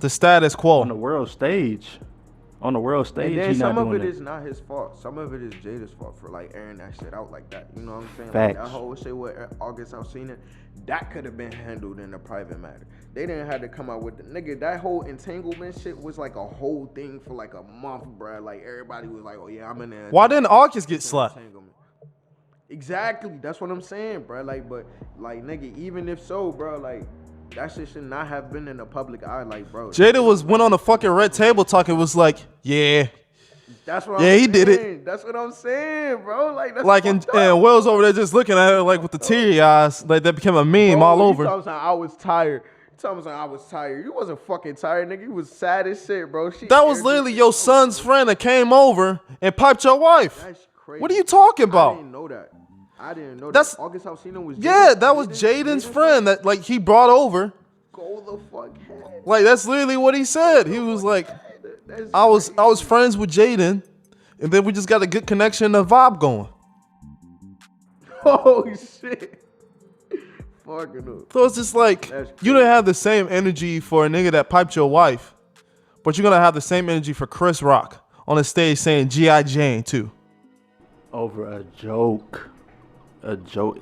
Speaker 2: the status quo
Speaker 1: on the world stage. And
Speaker 3: then some of it is not his fault. Some of it is Jada's fault for like airing that shit out like that. You know what I'm saying?
Speaker 1: Facts.
Speaker 3: Like that whole shit with August Alsina, that could have been handled in a private matter. They didn't have to come out with the nigga. That whole entanglement shit was like a whole thing for like a month, bruh. Like everybody was like, "Oh yeah, I'm in there."
Speaker 2: Why didn't August get slapped?
Speaker 3: Exactly. That's what I'm saying, bruh. Like, but like, nigga, even if so, bruh, like. That shit should not have been in the public eye, like, bro.
Speaker 2: Jada went on the fucking red table talking, was like, yeah.
Speaker 3: That's what
Speaker 2: he
Speaker 3: saying.
Speaker 2: did it.
Speaker 3: That's what I'm saying, bro. Like, that's
Speaker 2: like, and Will's over there just looking at her like with the teary eyes, like that became a meme all over.
Speaker 3: I was tired. I was tired. You wasn't fucking tired, nigga. You was sad as shit, bro.
Speaker 2: That was literally your son's friend that came over and piped your wife.
Speaker 3: That's crazy.
Speaker 2: What are you talking about?
Speaker 3: I didn't know that.
Speaker 2: That's
Speaker 3: August Alsina was.
Speaker 2: That was Jaden's friend that like he brought over.
Speaker 3: Go the fuck ahead.
Speaker 2: Like that's literally what he said. He was like, I was friends with Jaden, and then we just got a good connection, a vibe going.
Speaker 3: Oh shit. Fucking up.
Speaker 2: So it's just like you didn't have the same energy for a nigga that piped your wife, but you're gonna have the same energy for Chris Rock on the stage saying G.I. Jane too.
Speaker 1: Over a joke.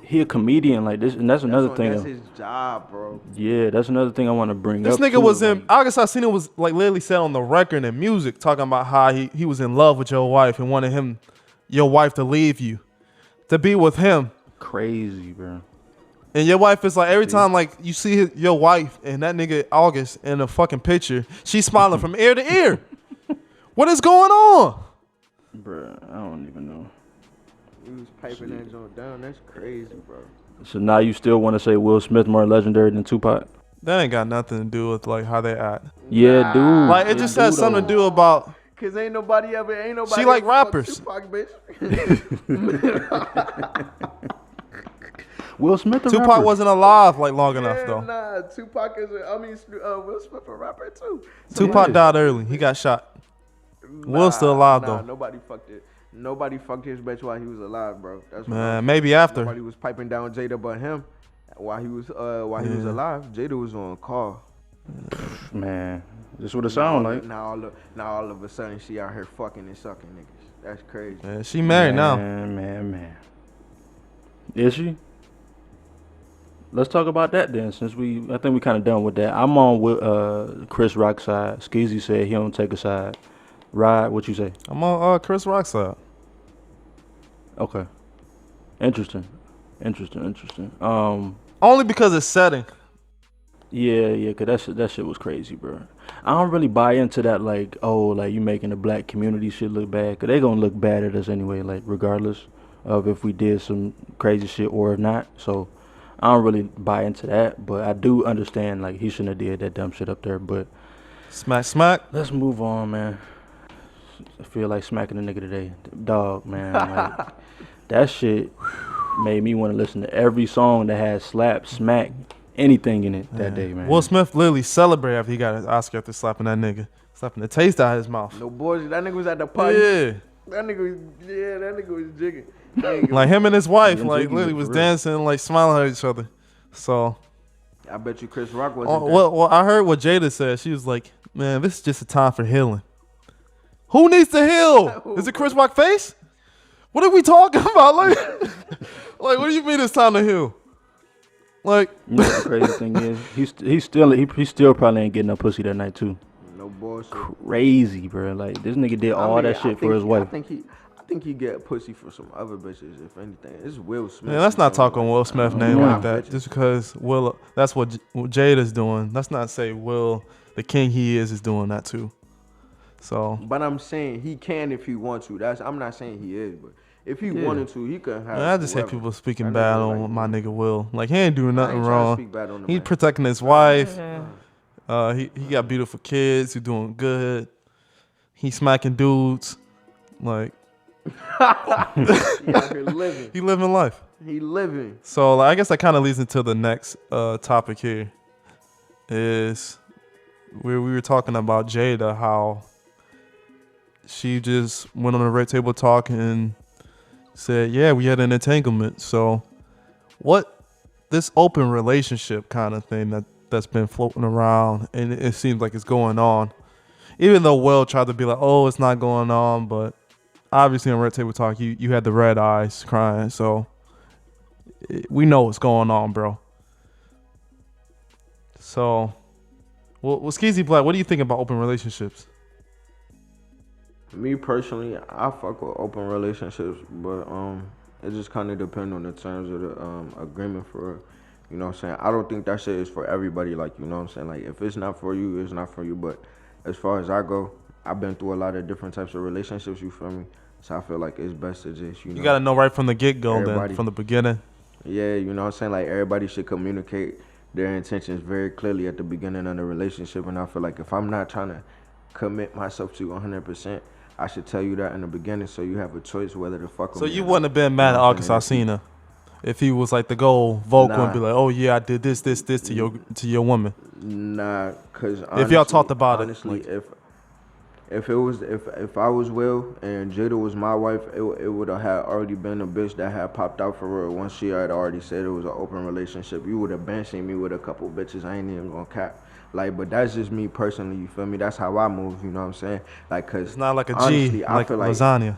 Speaker 1: He a comedian like this, and that's another thing.
Speaker 3: That's his job, bro.
Speaker 1: Yeah, that's another thing I want to bring up.
Speaker 2: This nigga was in August Alsina was like literally said on the record in music talking about how he was in love with your wife and wanted your wife to leave you, to be with him.
Speaker 1: Crazy, bro.
Speaker 2: And your wife is like every time like you see your wife and that nigga August in a fucking picture, she's smiling from ear to ear. What is going on,
Speaker 1: bro? I don't even know.
Speaker 3: He was piping that joint down. That's crazy, bro.
Speaker 1: So now you still want to say Will Smith more legendary than Tupac?
Speaker 2: That ain't got nothing to do with like how they act.
Speaker 1: Yeah, dude.
Speaker 2: Like it just has something to do about.
Speaker 3: Cause ain't nobody.
Speaker 2: She like rappers.
Speaker 3: Tupac, bitch.
Speaker 1: Will Smith a
Speaker 2: Tupac
Speaker 1: rapper?
Speaker 2: wasn't alive like long enough though.
Speaker 3: Nah, Tupac is. Will Smith a rapper too.
Speaker 2: Tupac died early. He got shot. Will's still alive though.
Speaker 3: Nobody fucked it. Nobody fucked his bitch while he was alive, bro. That's
Speaker 2: man. Maybe after.
Speaker 3: Nobody was piping down Jada but him while he was alive. Jada was on call.
Speaker 1: Man, this what it sound like.
Speaker 3: Now all of a sudden she out here fucking and sucking niggas. That's crazy.
Speaker 2: Man, she married now.
Speaker 1: Man. Is she? Let's talk about that then. Since I think we kind of done with that. I'm on with Chris Rock's side. Skeezy said he don't take a side. Rod, what you say?
Speaker 2: I'm on Chris Rock's side.
Speaker 1: Okay. Interesting.
Speaker 2: Only because it's setting.
Speaker 1: Yeah, cause that shit was crazy, bro. I don't really buy into that, like, oh, like you making the black community shit look bad, cause they gonna look bad at us anyway, like regardless of if we did some crazy shit or not. So I don't really buy into that, but I do understand like he shouldn't have did that dumb shit up there. But
Speaker 2: smack.
Speaker 1: Let's move on, man. feel like smacking a nigga today. Dog, man. Like, that shit made me want to listen to every song that had slap, smack, anything in it that day, man.
Speaker 2: Will Smith literally celebrated after he got his Oscar after slapping that nigga. Slapping the taste out of his mouth.
Speaker 3: No boys, that nigga was at the party.
Speaker 2: Yeah.
Speaker 3: That nigga was jigging.
Speaker 2: Like him and his wife,
Speaker 1: Jiggy,
Speaker 2: like
Speaker 1: jiggy,
Speaker 2: literally
Speaker 1: for
Speaker 2: was
Speaker 1: real.
Speaker 2: dancing, like smiling at each other. So,
Speaker 3: I bet you Chris Rock wasn't there.
Speaker 2: well, I heard what Jada said. She was like, "Man, this is just a time for healing." Who needs to heal? Is it Chris Rock face? What are we talking about? Like, like, what do you mean it's time to heal? Like,
Speaker 1: You know what the crazy thing is? He still probably ain't getting no pussy that night too.
Speaker 3: No bullshit.
Speaker 1: Crazy, bro. Like, this nigga did all that shit for his wife.
Speaker 3: I think he get pussy for some other bitches, if anything. It's Will Smith.
Speaker 2: man, let's not talk on Will Smith's name
Speaker 3: Yeah,
Speaker 2: like that.
Speaker 3: bitches.
Speaker 2: Just because Will, that's what Jada's doing. Let's not say Will, the king he is doing that too. So,
Speaker 3: But I'm saying he can if he wants to. I'm not saying he is, but if he wanted to, he could have.
Speaker 2: man, I just hate people speaking
Speaker 3: That
Speaker 2: bad
Speaker 3: nigga
Speaker 2: on
Speaker 3: like-
Speaker 2: my nigga Will. Like, he ain't doing
Speaker 3: I
Speaker 2: nothing
Speaker 3: ain't trying to
Speaker 2: wrong.
Speaker 3: speak bad on the
Speaker 2: He's
Speaker 3: man.
Speaker 2: protecting his wife. He got beautiful kids who doing good. He smacking dudes. Like,
Speaker 3: He out here living.
Speaker 2: he living life.
Speaker 3: He living.
Speaker 2: So like, I guess that kind of leads into the next topic here. Is where we were talking about Jada, how she just went on a red table talk and said, yeah, we had an entanglement. So what this open relationship kind of thing that's been floating around, and it seems like it's going on. Even though Will tried to be like, oh, it's not going on, but obviously on Red Table Talk, you had the red eyes crying, so we know what's going on, bro. So, well, Skeezy Black, what do you think about open relationships?
Speaker 3: Me personally, I fuck with open relationships, but it just kind of depends on the terms of the agreement for real. You know what I'm saying? I don't think that shit is for everybody. Like, you know what I'm saying? Like, if it's not for you, it's not for you. But as far as I go, I've been through a lot of different types of relationships, you feel me? So I feel like it's best to just, you know.
Speaker 2: You got to know right from the get-go then,
Speaker 3: Everybody.
Speaker 2: from the beginning.
Speaker 3: Yeah, you know what I'm saying? Like, everybody should communicate their intentions very clearly at the beginning of the relationship. And I feel like if I'm not trying to commit myself to 100%, I should tell you that in the beginning so you have a choice whether to fuck with
Speaker 2: So
Speaker 3: me.
Speaker 2: you wouldn't have been mad at August Alsina if he was like the goal vocal and be like, oh yeah, I did this to your woman.
Speaker 3: Nah, cause honestly,
Speaker 2: If y'all talked about
Speaker 3: honestly,
Speaker 2: it,
Speaker 3: if I was Will and Jada was my wife, it would have had already been a bitch that had popped out for real. Once she had already said it was an open relationship, you would have been seen me with a couple bitches. I ain't even gonna cap. Like, but that's just me personally. You feel me? That's how I move. You know what I'm saying? Like, cause
Speaker 2: it's not like a
Speaker 3: honestly,
Speaker 2: G,
Speaker 3: I
Speaker 2: like
Speaker 3: feel
Speaker 2: lasagna.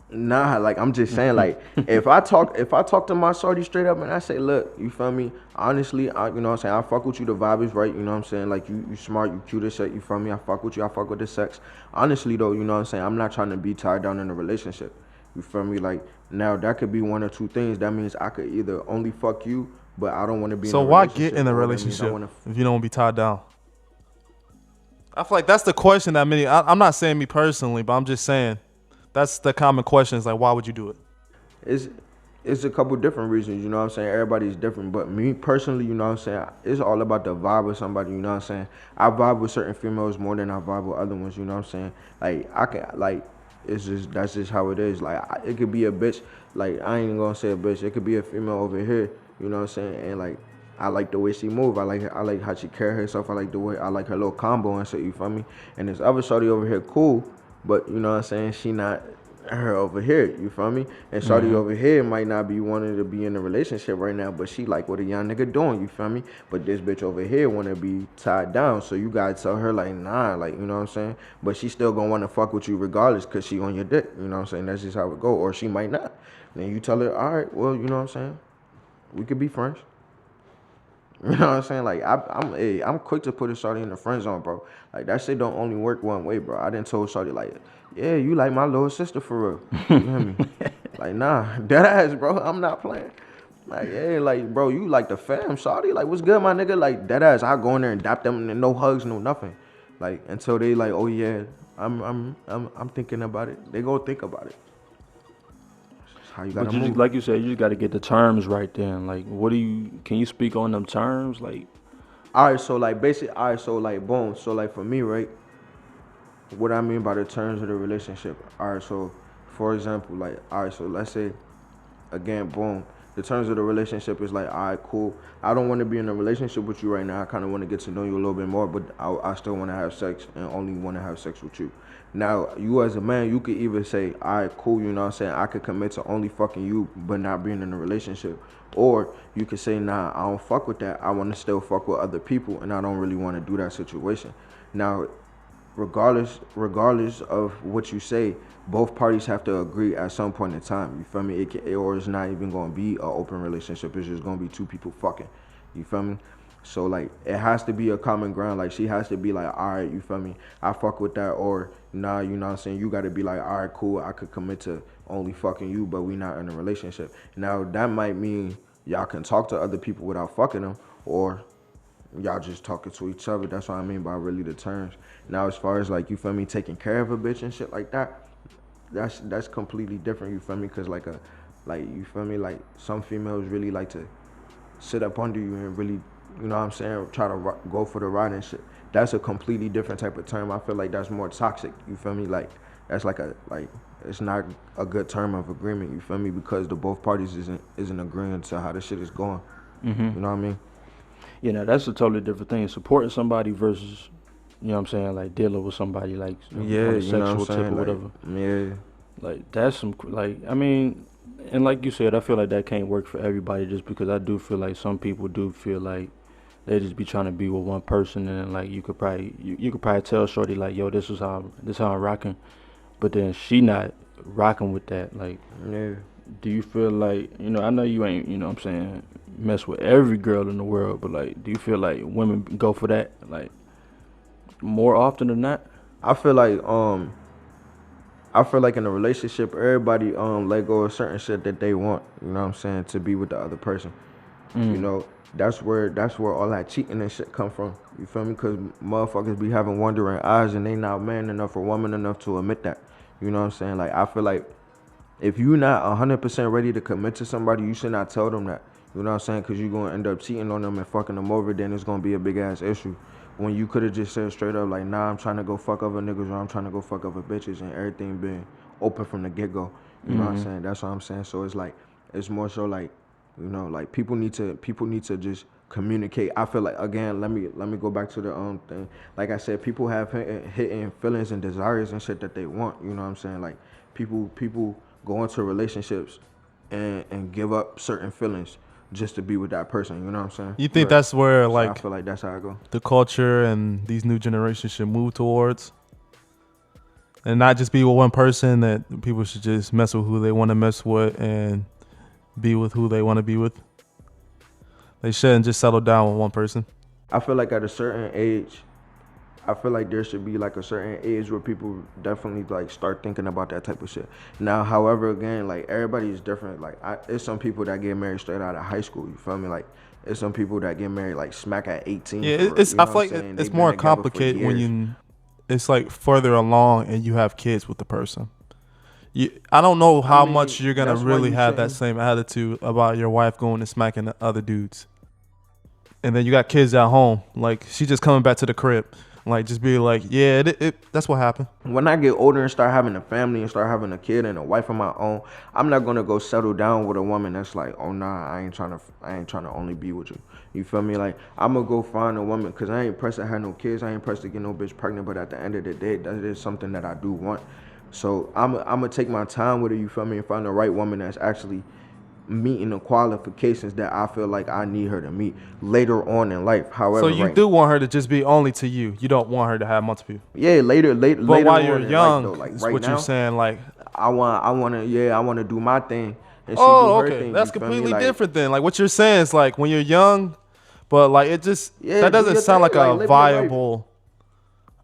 Speaker 3: Nah, like I'm just saying, like if I talk to my shorty straight up and I say, look, you feel me? Honestly, you know what I'm saying? I fuck with you. The vibe is right. You know what I'm saying? Like you smart, you cute as shit. You feel me? I fuck with you. I fuck with the sex. Honestly though, you know what I'm saying? I'm not trying to be tied down in a relationship. You feel me? Like now that could be one or two things. That means I could either only fuck you, but I don't want to be.
Speaker 2: So
Speaker 3: in a
Speaker 2: why
Speaker 3: relationship,
Speaker 2: get in a
Speaker 3: or that
Speaker 2: relationship
Speaker 3: means
Speaker 2: if you don't want to be tied down? I feel like that's the question that many. I'm not saying me personally, but I'm just saying that's the common question. Is like, why would you do it?
Speaker 3: It's a couple different reasons, you know what I'm saying? Everybody's different, but me personally, you know what I'm saying? It's all about the vibe of somebody, you know what I'm saying? I vibe with certain females more than I vibe with other ones, you know what I'm saying? Like, that's just how it is. Like, it could be a bitch, like, I ain't even gonna say a bitch, it could be a female over here, you know what I'm saying? And like, I like the way she move. I like how she carry herself. I like her little combo and shit, you feel me? And this other shorty over here, cool, but you know what I'm saying? She not her over here, you feel me? And shorty over here might not be wanting to be in a relationship right now, but she like what a young nigga doing, you feel me? But this bitch over here want to be tied down, so you gotta tell her like, nah, like, you know what I'm saying? But she still gonna want to fuck with you regardless because she on your dick, you know what I'm saying? That's just how it go, or she might not. Then you tell her, all right, well, you know what I'm saying? We could be friends. You know what I'm saying? Like, I'm quick to put a shorty in the friend zone, bro. Like, that shit don't only work one way, bro. I done told shorty, like, yeah, you like my little sister for real. You hear me? Like, nah, dead ass, bro. I'm not playing. Like, yeah, like, bro, you like the fam, shorty. Like, what's good, my nigga? Like, dead ass. I go in there and dap them and no hugs, no nothing. Like, until they like, oh yeah, I'm thinking about it. They go think about it. How you gotta
Speaker 1: But
Speaker 3: move.
Speaker 1: like you said, you just got to get the terms right then. Like, can you speak on them terms? Like,
Speaker 3: All right, so like boom. So like for me, right? what I mean by the terms of the relationship. All right, so for example, like, all right, so let's say, again, boom, the terms of the relationship is like, all right, cool. I don't want to be in a relationship with you right now. I kind of want to get to know you a little bit more, but I still want to have sex and only want to have sex with you. Now, you as a man, you could either say, all right, cool, you know what I'm saying? I could commit to only fucking you, but not being in a relationship. Or you could say, nah, I don't fuck with that. I want to still fuck with other people, and I don't really want to do that situation. Now, regardless of what you say, both parties have to agree at some point in time. You feel me? Or it's not even gonna be an open relationship. It's just gonna be two people fucking. You feel me? So like it has to be a common ground. Like she has to be like, all right, you feel me? I fuck with that. Or nah, you know what I'm saying? You gotta be like, all right, cool. I could commit to only fucking you, but we not in a relationship. Now that might mean y'all can talk to other people without fucking them, or y'all just talking to each other. That's what I mean by really the terms. Now, as far as like, you feel me, taking care of a bitch and shit like that, that's completely different. You feel me? Cause like you feel me, like some females really like to sit up under you and really, you know what I'm saying, try to go for the ride and shit. That's a completely different type of term. I feel like that's more toxic. You feel me? Like that's like it's not a good term of agreement. You feel me? Because the both parties isn't agreeing to how the shit is going.
Speaker 1: Mm-hmm.
Speaker 3: You know what I mean?
Speaker 1: You know, that's a totally different thing. Supporting somebody versus, you know what I'm saying, like dealing with somebody like on a sexual tip or whatever.
Speaker 3: Yeah.
Speaker 1: Like that's some, like, I mean, and like you said, I feel like that can't work for everybody, just because I do feel like some people do feel like they just be trying to be with one person, and like you could probably tell shorty like, yo, this is how I'm rocking, but then she not rocking with that. Like,
Speaker 3: Yeah.
Speaker 1: do you feel like, you know, I know you ain't, you know what I'm saying, mess with every girl in the world, but like, do you feel like women go for that like more often than not?
Speaker 3: I feel like in a relationship, everybody let go of certain shit that they want. You know what I'm saying? To be with the other person. You know, that's where all that cheating and shit come from. You feel me? Because motherfuckers be having wandering eyes, and they not man enough or woman enough to admit that. You know what I'm saying? Like, I feel like if you not 100% ready to commit to somebody, you should not tell them that. You know what I'm saying? Because you're going to end up cheating on them and fucking them over. Then it's going to be a big ass issue. When you could have just said straight up, like, nah, I'm trying to go fuck other niggas, or I'm trying to go fuck other bitches, and everything been open from the get-go. You know what I'm saying? That's what I'm saying. So it's like, it's more so like, you know, like people need to just communicate. I feel like, again, let me go back to the thing. Like I said, people have hidden feelings and desires and shit that they want. You know what I'm saying? Like people go into relationships and give up certain feelings just to be with that person. You know what I'm saying?
Speaker 2: You think that's where,
Speaker 3: So
Speaker 2: like,
Speaker 3: I feel like that's how I go.
Speaker 2: the culture and these new generations should move towards, and not just be with one person, that people should just mess with who they want to mess with and be with who they want to be with? They shouldn't just settle down with one person.
Speaker 3: I feel like at a certain age, I feel like there should be like a certain age where people definitely like start thinking about that type of shit. Now, however, again, like everybody is different. Like it's some people that get married straight out of high school. You feel me? Like it's some people that get married like smack at 18.
Speaker 2: Yeah, I feel like it's more complicated when it's like further along and you have kids with the person. I don't know how much you're gonna really have that same attitude about your wife going and smacking the other dudes, and then you got kids at home. Like, she just coming back to the crib. Like, just be like, yeah, that's what happened.
Speaker 3: When I get older and start having a family and start having a kid and a wife of my own, I'm not gonna go settle down with a woman that's like, oh nah, I ain't trying to only be with you. You feel me? Like, I'm gonna go find a woman, because I ain't pressed to have no kids, I ain't pressed to get no bitch pregnant, but at the end of the day, that is something that I do want. So I'm gonna take my time with her, you feel me, and find the right woman that's actually meeting the qualifications that I feel like I need her to meet later on in life. However,
Speaker 2: so you do want her to just be only to you. You don't want her to have multiple.
Speaker 3: Yeah, later. But
Speaker 2: while you're young,
Speaker 3: life, though, like
Speaker 2: is
Speaker 3: right
Speaker 2: what
Speaker 3: now,
Speaker 2: you're saying. Like,
Speaker 3: I want to do my thing. And she do her thing,
Speaker 2: that's completely different then. Like, what you're saying is like when you're young, but like it just that doesn't sound like a viable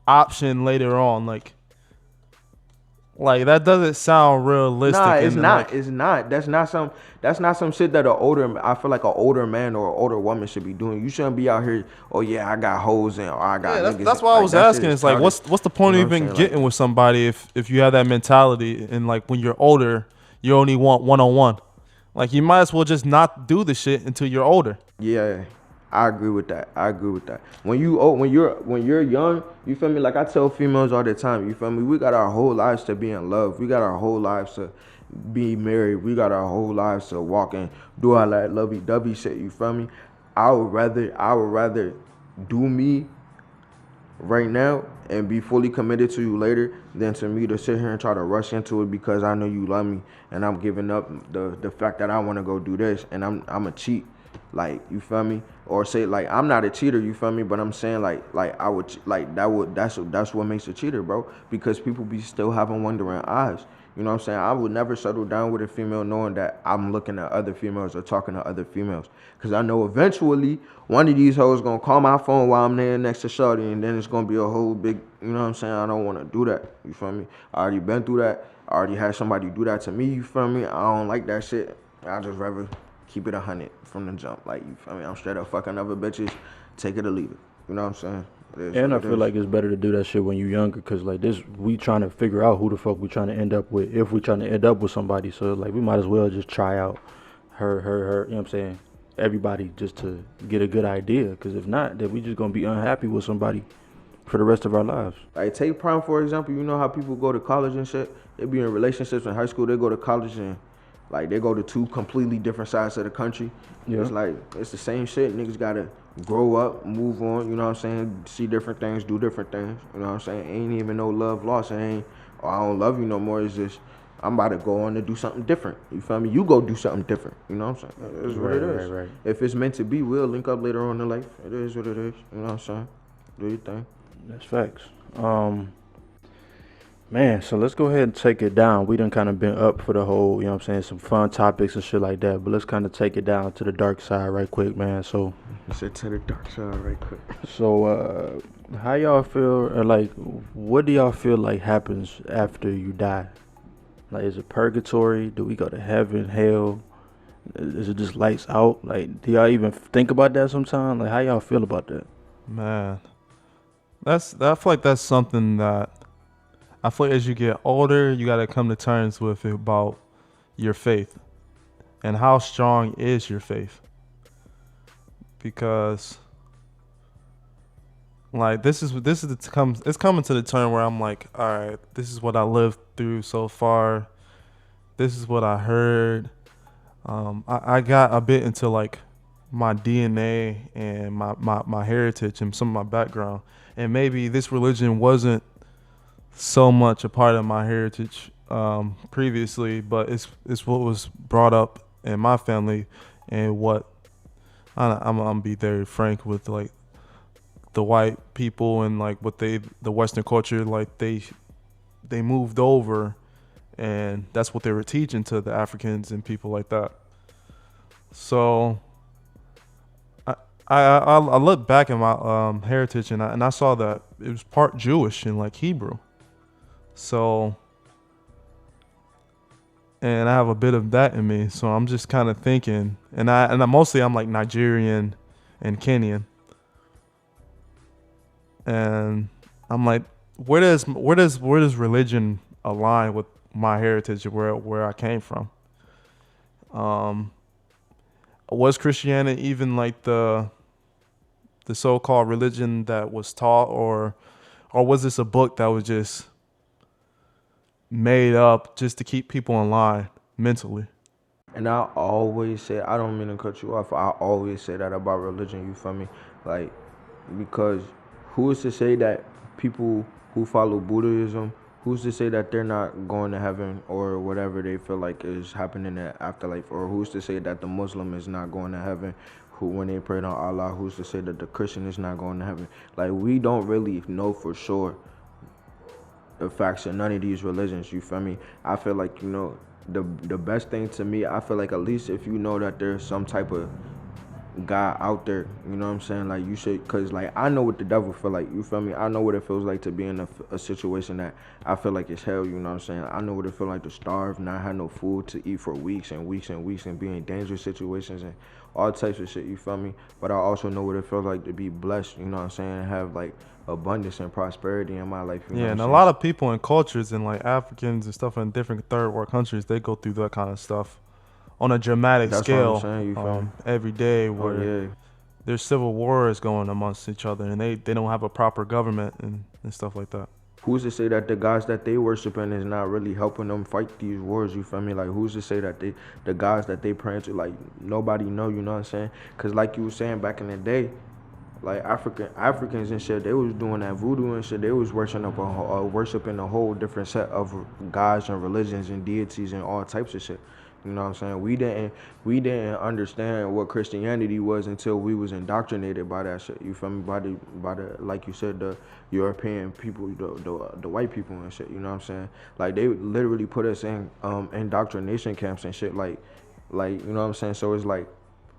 Speaker 2: option later on. Like that doesn't sound realistic.
Speaker 3: Nah, it's not. It's not. That's not some shit that I feel like an older man or an older woman should be doing. You shouldn't be out here, oh yeah, I got hoes and I got niggas.
Speaker 2: That's why I was asking. It's like, what's the point of even getting with somebody if you have that mentality, and like when you're older, you only want one-on-one. Like, you might as well just not do the shit until you're older.
Speaker 3: Yeah, I agree with that. When you're young, you feel me? Like I tell females all the time, you feel me? We got our whole lives to be in love. We got our whole lives to be married. We got our whole lives to walk and do all that lovey-dovey shit. You feel me? I would rather do me right now and be fully committed to you later than to me to sit here and try to rush into it because I know you love me and I'm giving up the fact that I want to go do this and I'm a cheat. Like, you feel me? Or say, like, I'm not a cheater, you feel me? But I'm saying, like I would, like, that's what makes a cheater, bro. Because people be still having wondering eyes. You know what I'm saying? I would never settle down with a female knowing that I'm looking at other females or talking to other females. Because I know eventually one of these hoes going to call my phone while I'm there next to shorty, and then it's going to be a whole big, you know what I'm saying? I don't want to do that. You feel me? I already been through that. I already had somebody do that to me, you feel me? I don't like that shit. I just rather keep it 100 from the jump. Like, you feel me? I'm straight up fucking other bitches. Take it or leave it. You know what I'm saying?
Speaker 1: And I feel like it's better to do that shit when you're younger, cause like this, we trying to figure out who the fuck we trying to end up with, if we trying to end up with somebody. So like we might as well just try out her. You know what I'm saying? Everybody just to get a good idea, cause if not, then we just gonna be unhappy with somebody for the rest of our lives.
Speaker 3: Like take prom for example. You know how people go to college and shit. They be in relationships in high school. They go to college and like they go to two completely different sides of the country. Yeah. It's like it's the same shit. Niggas gotta grow up, move on, you know what I'm saying? See different things, do different things, you know what I'm saying? Ain't even no love lost. Ain't, oh, I don't love you no more. It's just, I'm about to go on to do something different. You feel me? You go do something different. You know what I'm saying? It is what it is. Right. If it's meant to be, we'll link up later on in life. It is what it is. You know what I'm saying? Do your thing.
Speaker 1: That's facts. Man, so let's go ahead and take it down. We done kind of been up for the whole, you know what I'm saying, some fun topics and shit like that. But let's kind of take it down to the dark side right quick, man. So,
Speaker 3: to the dark side right quick.
Speaker 1: So, how y'all feel, or like, what do y'all feel like happens after you die? Like, is it purgatory? Do we go to heaven, hell? Is it just lights out? Like, do y'all even think about that sometime? Like, how y'all feel about that?
Speaker 2: Man, I feel like that's something that I feel like as you get older, you got to come to terms with it about your faith and how strong is your faith. Because like it's coming to the turn where I'm like, all right, this is what I lived through so far. This is what I heard. I got a bit into like my DNA and my heritage and some of my background. And maybe this religion wasn't so much a part of my heritage previously, but it's what was brought up in my family and what I'm gonna be very frank with, like the white people and like what the Western culture, like they moved over and that's what they were teaching to the Africans and people like that. So I look back at my heritage and I saw that it was part Jewish and like Hebrew. So, and I have a bit of that in me. So I'm just kind of thinking, and I'm like Nigerian and Kenyan. And I'm like, where does religion align with my heritage of where I came from? Was Christianity even like the so-called religion that was taught, or was this a book that was just made up just to keep people in line mentally?
Speaker 3: And I always say, I don't mean to cut you off, I always say that about religion, you feel me? Like, because who is to say that people who follow Buddhism, who's to say that they're not going to heaven or whatever they feel like is happening in the afterlife? Or who's to say that the Muslim is not going to heaven when they pray on Allah? Who's to say that the Christian is not going to heaven? Like, we don't really know for sure the facts in none of these religions, you feel me? I feel like, you know, the best thing to me, I feel like at least if you know that there's some type of God out there, you know what I'm saying? Like, you should, because like I know what the devil feel like, you feel me? I know what it feels like to be in a situation that I feel like it's hell, you know what I'm saying? I know what it feel like to starve, not have no food to eat for weeks and weeks and weeks, and be in dangerous situations and all types of shit, you feel me? But I also know what it feels like to be blessed, you know what I'm saying? And have like abundance and prosperity in my life, you know what I'm saying?
Speaker 2: A lot of people in cultures and like Africans and stuff in different third world countries, they go through that kind of stuff on a dramatic scale.
Speaker 3: What I'm saying, you feel me?
Speaker 2: Every day, where there's civil wars going amongst each other, and they don't have a proper government and stuff like that.
Speaker 3: Who's to say that the gods that they worshiping is not really helping them fight these wars? You feel me? Like, who's to say that the gods that they praying to, like, nobody know? You know what I'm saying? Cause like you were saying back in the day, like Africans and shit, they was doing that voodoo and shit. They was worshiping a whole different set of gods and religions and deities and all types of shit. You know what I'm saying? We didn't understand what Christianity was until we was indoctrinated by that shit. You feel me? By the like you said, the European people, the white people and shit. You know what I'm saying? Like, they literally put us in indoctrination camps and shit. Like you know what I'm saying? So it's like,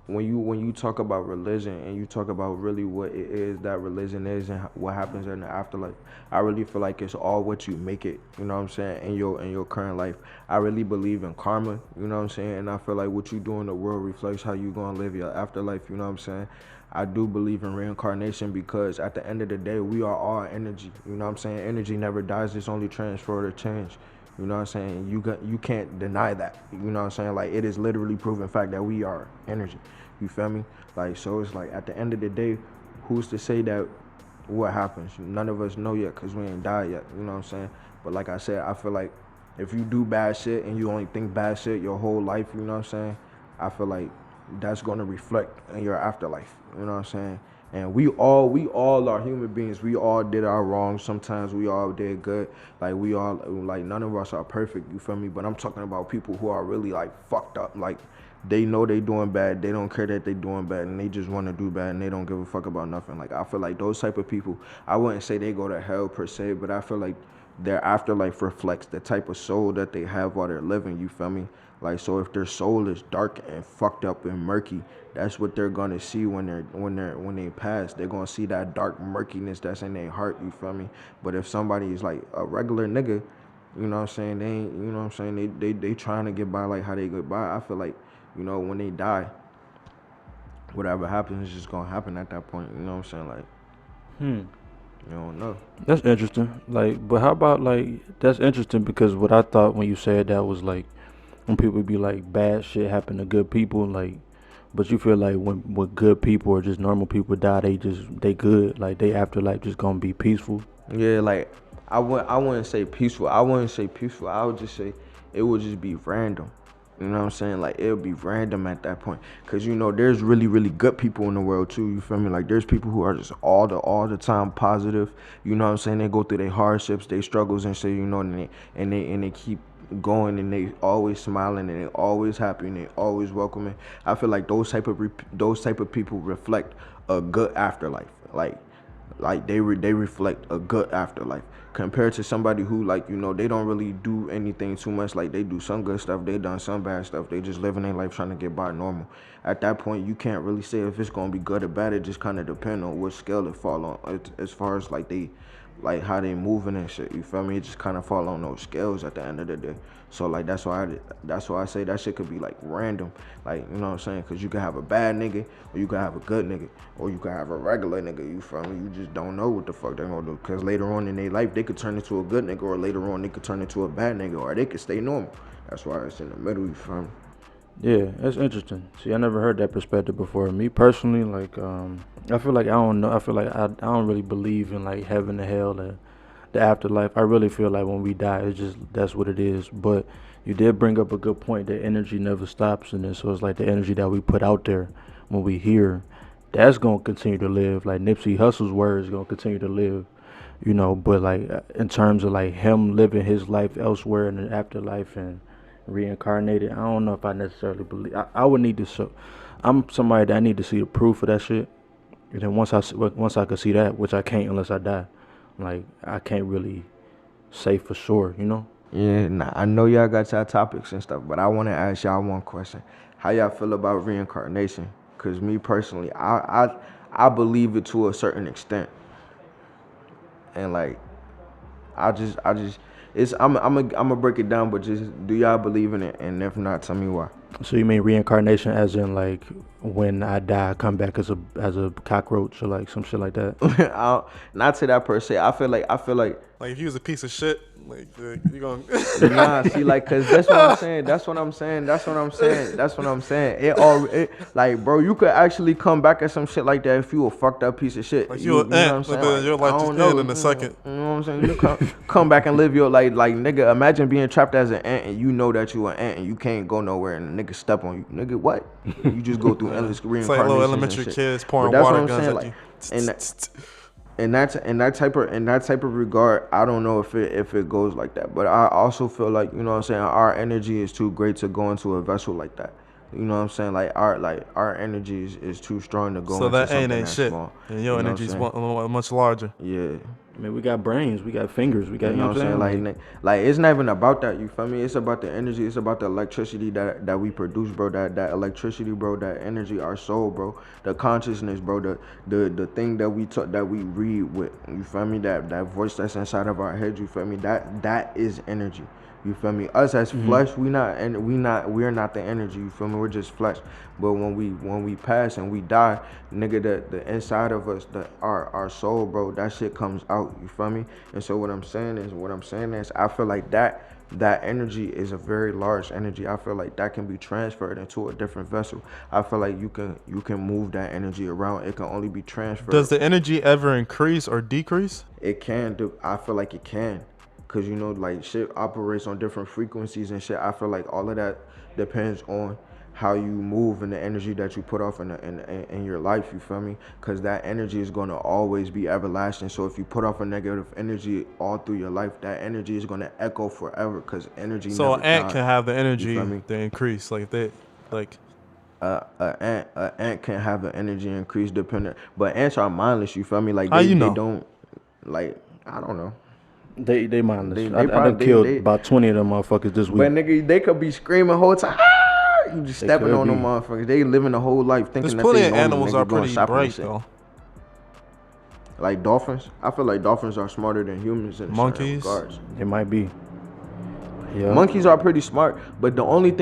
Speaker 3: when you talk about religion and you talk about really what it is that religion is and what happens in the afterlife, I really feel like it's all what you make it. You know what I'm saying? In your current life, I really believe in karma. You know what I'm saying? And I feel like what you do in the world reflects how you gonna live your afterlife. You know what I'm saying? I do believe in reincarnation because at the end of the day, we are all energy. You know what I'm saying? Energy never dies; it's only transferred or changed. You know what I'm saying? You can't deny that. You know what I'm saying? Like, it is literally proven fact that we are energy. You feel me? Like, so it's like, at the end of the day, who's to say that what happens? None of us know yet because we ain't died yet. You know what I'm saying? But like I said, I feel like if you do bad shit and you only think bad shit your whole life, you know what I'm saying? I feel like that's going to reflect in your afterlife. You know what I'm saying? And we all are human beings. We all did our wrongs. Sometimes we all did good. Like, none of us are perfect. You feel me? But I'm talking about people who are really, like, fucked up. Like, they know they doing bad. They don't care that they doing bad, and they just want to do bad, and they don't give a fuck about nothing. Like, I feel like those type of people, I wouldn't say they go to hell per se, but I feel like their afterlife reflects the type of soul that they have while they're living. You feel me? Like, so if their soul is dark and fucked up and murky, that's what they're gonna see when they pass. They're gonna see that dark murkiness that's in their heart. You feel me? But if somebody is like a regular nigga, you know what I'm saying? They ain't, you know what I'm saying? They trying to get by like how they get by. I feel like, when they die, whatever happens is just gonna happen at that point. You know what I'm saying? Like,
Speaker 1: Hmm.
Speaker 3: you don't know.
Speaker 1: That's interesting. Like, but how about, like, that's interesting because what I thought when you said that was like when people be like bad shit happen to good people, like, but you feel like when good people or just normal people die, they good, like they afterlife just gonna be peaceful.
Speaker 3: Yeah, like, I wouldn't say peaceful. I wouldn't say peaceful. I would just say it would just be random. You know what I'm saying? Like, it would be random at that point. Cause there's really, really good people in the world too. You feel me? Like, there's people who are just all the time positive. You know what I'm saying? They go through their hardships, their struggles and shit, and they keep going, and they always smiling, and they always happy, and they always welcoming. I feel like those type of people reflect a good afterlife. Like they reflect a good afterlife compared to somebody who, like, they don't really do anything too much. Like, they do some good stuff, they done some bad stuff, they just living their life trying to get by normal. At that point, you can't really say if it's gonna be good or bad. It just kind of depend on what scale it fall on, as far as like how they moving and shit. You feel me? It just kind of fall on those scales at the end of the day. So, like, that's why I say that shit could be like random. Like, you know what I'm saying? Cause you can have a bad nigga, or you can have a good nigga, or you can have a regular nigga. You feel me? You just don't know what the fuck they're gonna do. Cause later on in their life, they could turn into a good nigga, or later on they could turn into a bad nigga, or they could stay normal. That's why it's in the middle. You feel me?
Speaker 1: Yeah, that's interesting. See, I never heard that perspective before. Me personally, like, I feel like I don't know. I feel like I don't really believe in like heaven and hell and the afterlife. I really feel like when we die, it's just that's what it is. But you did bring up a good point that energy never stops, and so it's like the energy that we put out there when we hear, that's gonna continue to live. Like Nipsey Hussle's words gonna continue to live. But like in terms of like him living his life elsewhere in the afterlife and reincarnated, I don't know if I necessarily believe. I would need to. So, I'm somebody that I need to see the proof of that shit. And then once I could see that, which I can't unless I die, like I can't really say for sure.
Speaker 3: Yeah, nah, I know y'all got y'all topics and stuff, but I want to ask y'all one question. How y'all feel about reincarnation? Cause me personally, I believe it to a certain extent, and like, I just it's I'm gonna break it down, but just do y'all believe in it? And if not, tell me why.
Speaker 1: So you mean reincarnation as in like when I die, I come back as a cockroach or like some shit like that.
Speaker 3: Not to that per se. I feel like
Speaker 2: Like if you was a piece of shit, like you gonna
Speaker 3: nah, see, like, cause that's what I'm saying. That's what I'm saying. That's what I'm saying. That's what I'm saying. Like, bro, you could actually come back at some shit like that if you a fucked up piece of shit.
Speaker 2: like you an
Speaker 3: know what I'm
Speaker 2: ant, but
Speaker 3: saying?
Speaker 2: then
Speaker 3: Like,
Speaker 2: your life just end in a second.
Speaker 3: You know what I'm saying? You come back and live your like nigga. Imagine being trapped as an ant and you know that you an ant and you can't go nowhere and a nigga step on you. Nigga, what? You just go through endless
Speaker 2: It's like
Speaker 3: reincarnations
Speaker 2: little
Speaker 3: and
Speaker 2: elementary
Speaker 3: shit.
Speaker 2: kids
Speaker 3: But
Speaker 2: pouring
Speaker 3: that's
Speaker 2: water
Speaker 3: what I'm
Speaker 2: guns
Speaker 3: saying.
Speaker 2: at
Speaker 3: Like,
Speaker 2: you.
Speaker 3: in that type of regard, I don't know if it goes like that, but I also feel like, you know what I'm saying, our energy is too great to go into a vessel like that. You know what I'm saying? Like our energy is too strong to go
Speaker 2: So
Speaker 3: into
Speaker 2: that
Speaker 3: something
Speaker 2: ain't
Speaker 3: that
Speaker 2: shit,
Speaker 3: small.
Speaker 2: and your
Speaker 3: You know what
Speaker 2: energy's
Speaker 3: I'm saying?
Speaker 2: much larger.
Speaker 3: Yeah.
Speaker 1: I mean, we got brains, we got fingers, we got,
Speaker 3: You know what I'm saying? Like it's not even about that, you feel me? It's about the energy, it's about the electricity that we produce, bro. That electricity, bro, that energy, our soul, bro. The consciousness, bro, the thing that we talk, that we read with, you feel me? That voice that's inside of our head, you feel me? That is energy. You feel me? Us as flesh, we're not the energy, you feel me? We're just flesh. But when we pass and we die, nigga, the inside of us, our soul, bro, that shit comes out, you feel me? And so what I'm saying is I feel like that energy is a very large energy. I feel like that can be transferred into a different vessel. I feel like you can move that energy around. It can only be transferred.
Speaker 2: Does the energy ever increase or decrease?
Speaker 3: It can do. I feel like it can. Cause you know, like, shit operates on different frequencies and shit. I feel like all of that depends on how you move and the energy that you put off in your life. You feel me? Cause that energy is gonna always be everlasting. So if you put off a negative energy all through your life, that energy is gonna echo forever. Cause energy
Speaker 2: So
Speaker 3: never
Speaker 2: an ant
Speaker 3: dies.
Speaker 2: can have the
Speaker 3: You
Speaker 2: energy
Speaker 3: feel me?
Speaker 2: to increase, like they, like
Speaker 3: A ant can have the energy increase depending, but ants are mindless. You feel me? Like
Speaker 2: How you know?
Speaker 3: they don't, like, I don't know.
Speaker 1: They mindless.
Speaker 3: They
Speaker 1: I done
Speaker 3: probably
Speaker 1: killed
Speaker 3: they
Speaker 1: about 20 of them motherfuckers this
Speaker 3: But
Speaker 1: week.
Speaker 3: nigga, they could be screaming whole time. Ah! You just
Speaker 1: They
Speaker 3: stepping
Speaker 1: could
Speaker 3: on them
Speaker 1: be.
Speaker 3: motherfuckers. They living the whole life
Speaker 2: There's
Speaker 3: thinking that
Speaker 2: plenty
Speaker 3: they
Speaker 2: of
Speaker 3: normal.
Speaker 2: animals
Speaker 3: Nigga
Speaker 2: are
Speaker 3: going
Speaker 2: pretty
Speaker 3: shopping and
Speaker 2: bright
Speaker 3: shit.
Speaker 2: though.
Speaker 3: Like dolphins. I feel like dolphins are smarter than humans in certain
Speaker 2: Monkeys.
Speaker 3: regards.
Speaker 1: They might be. Yeah.
Speaker 3: Monkeys are pretty smart, but the only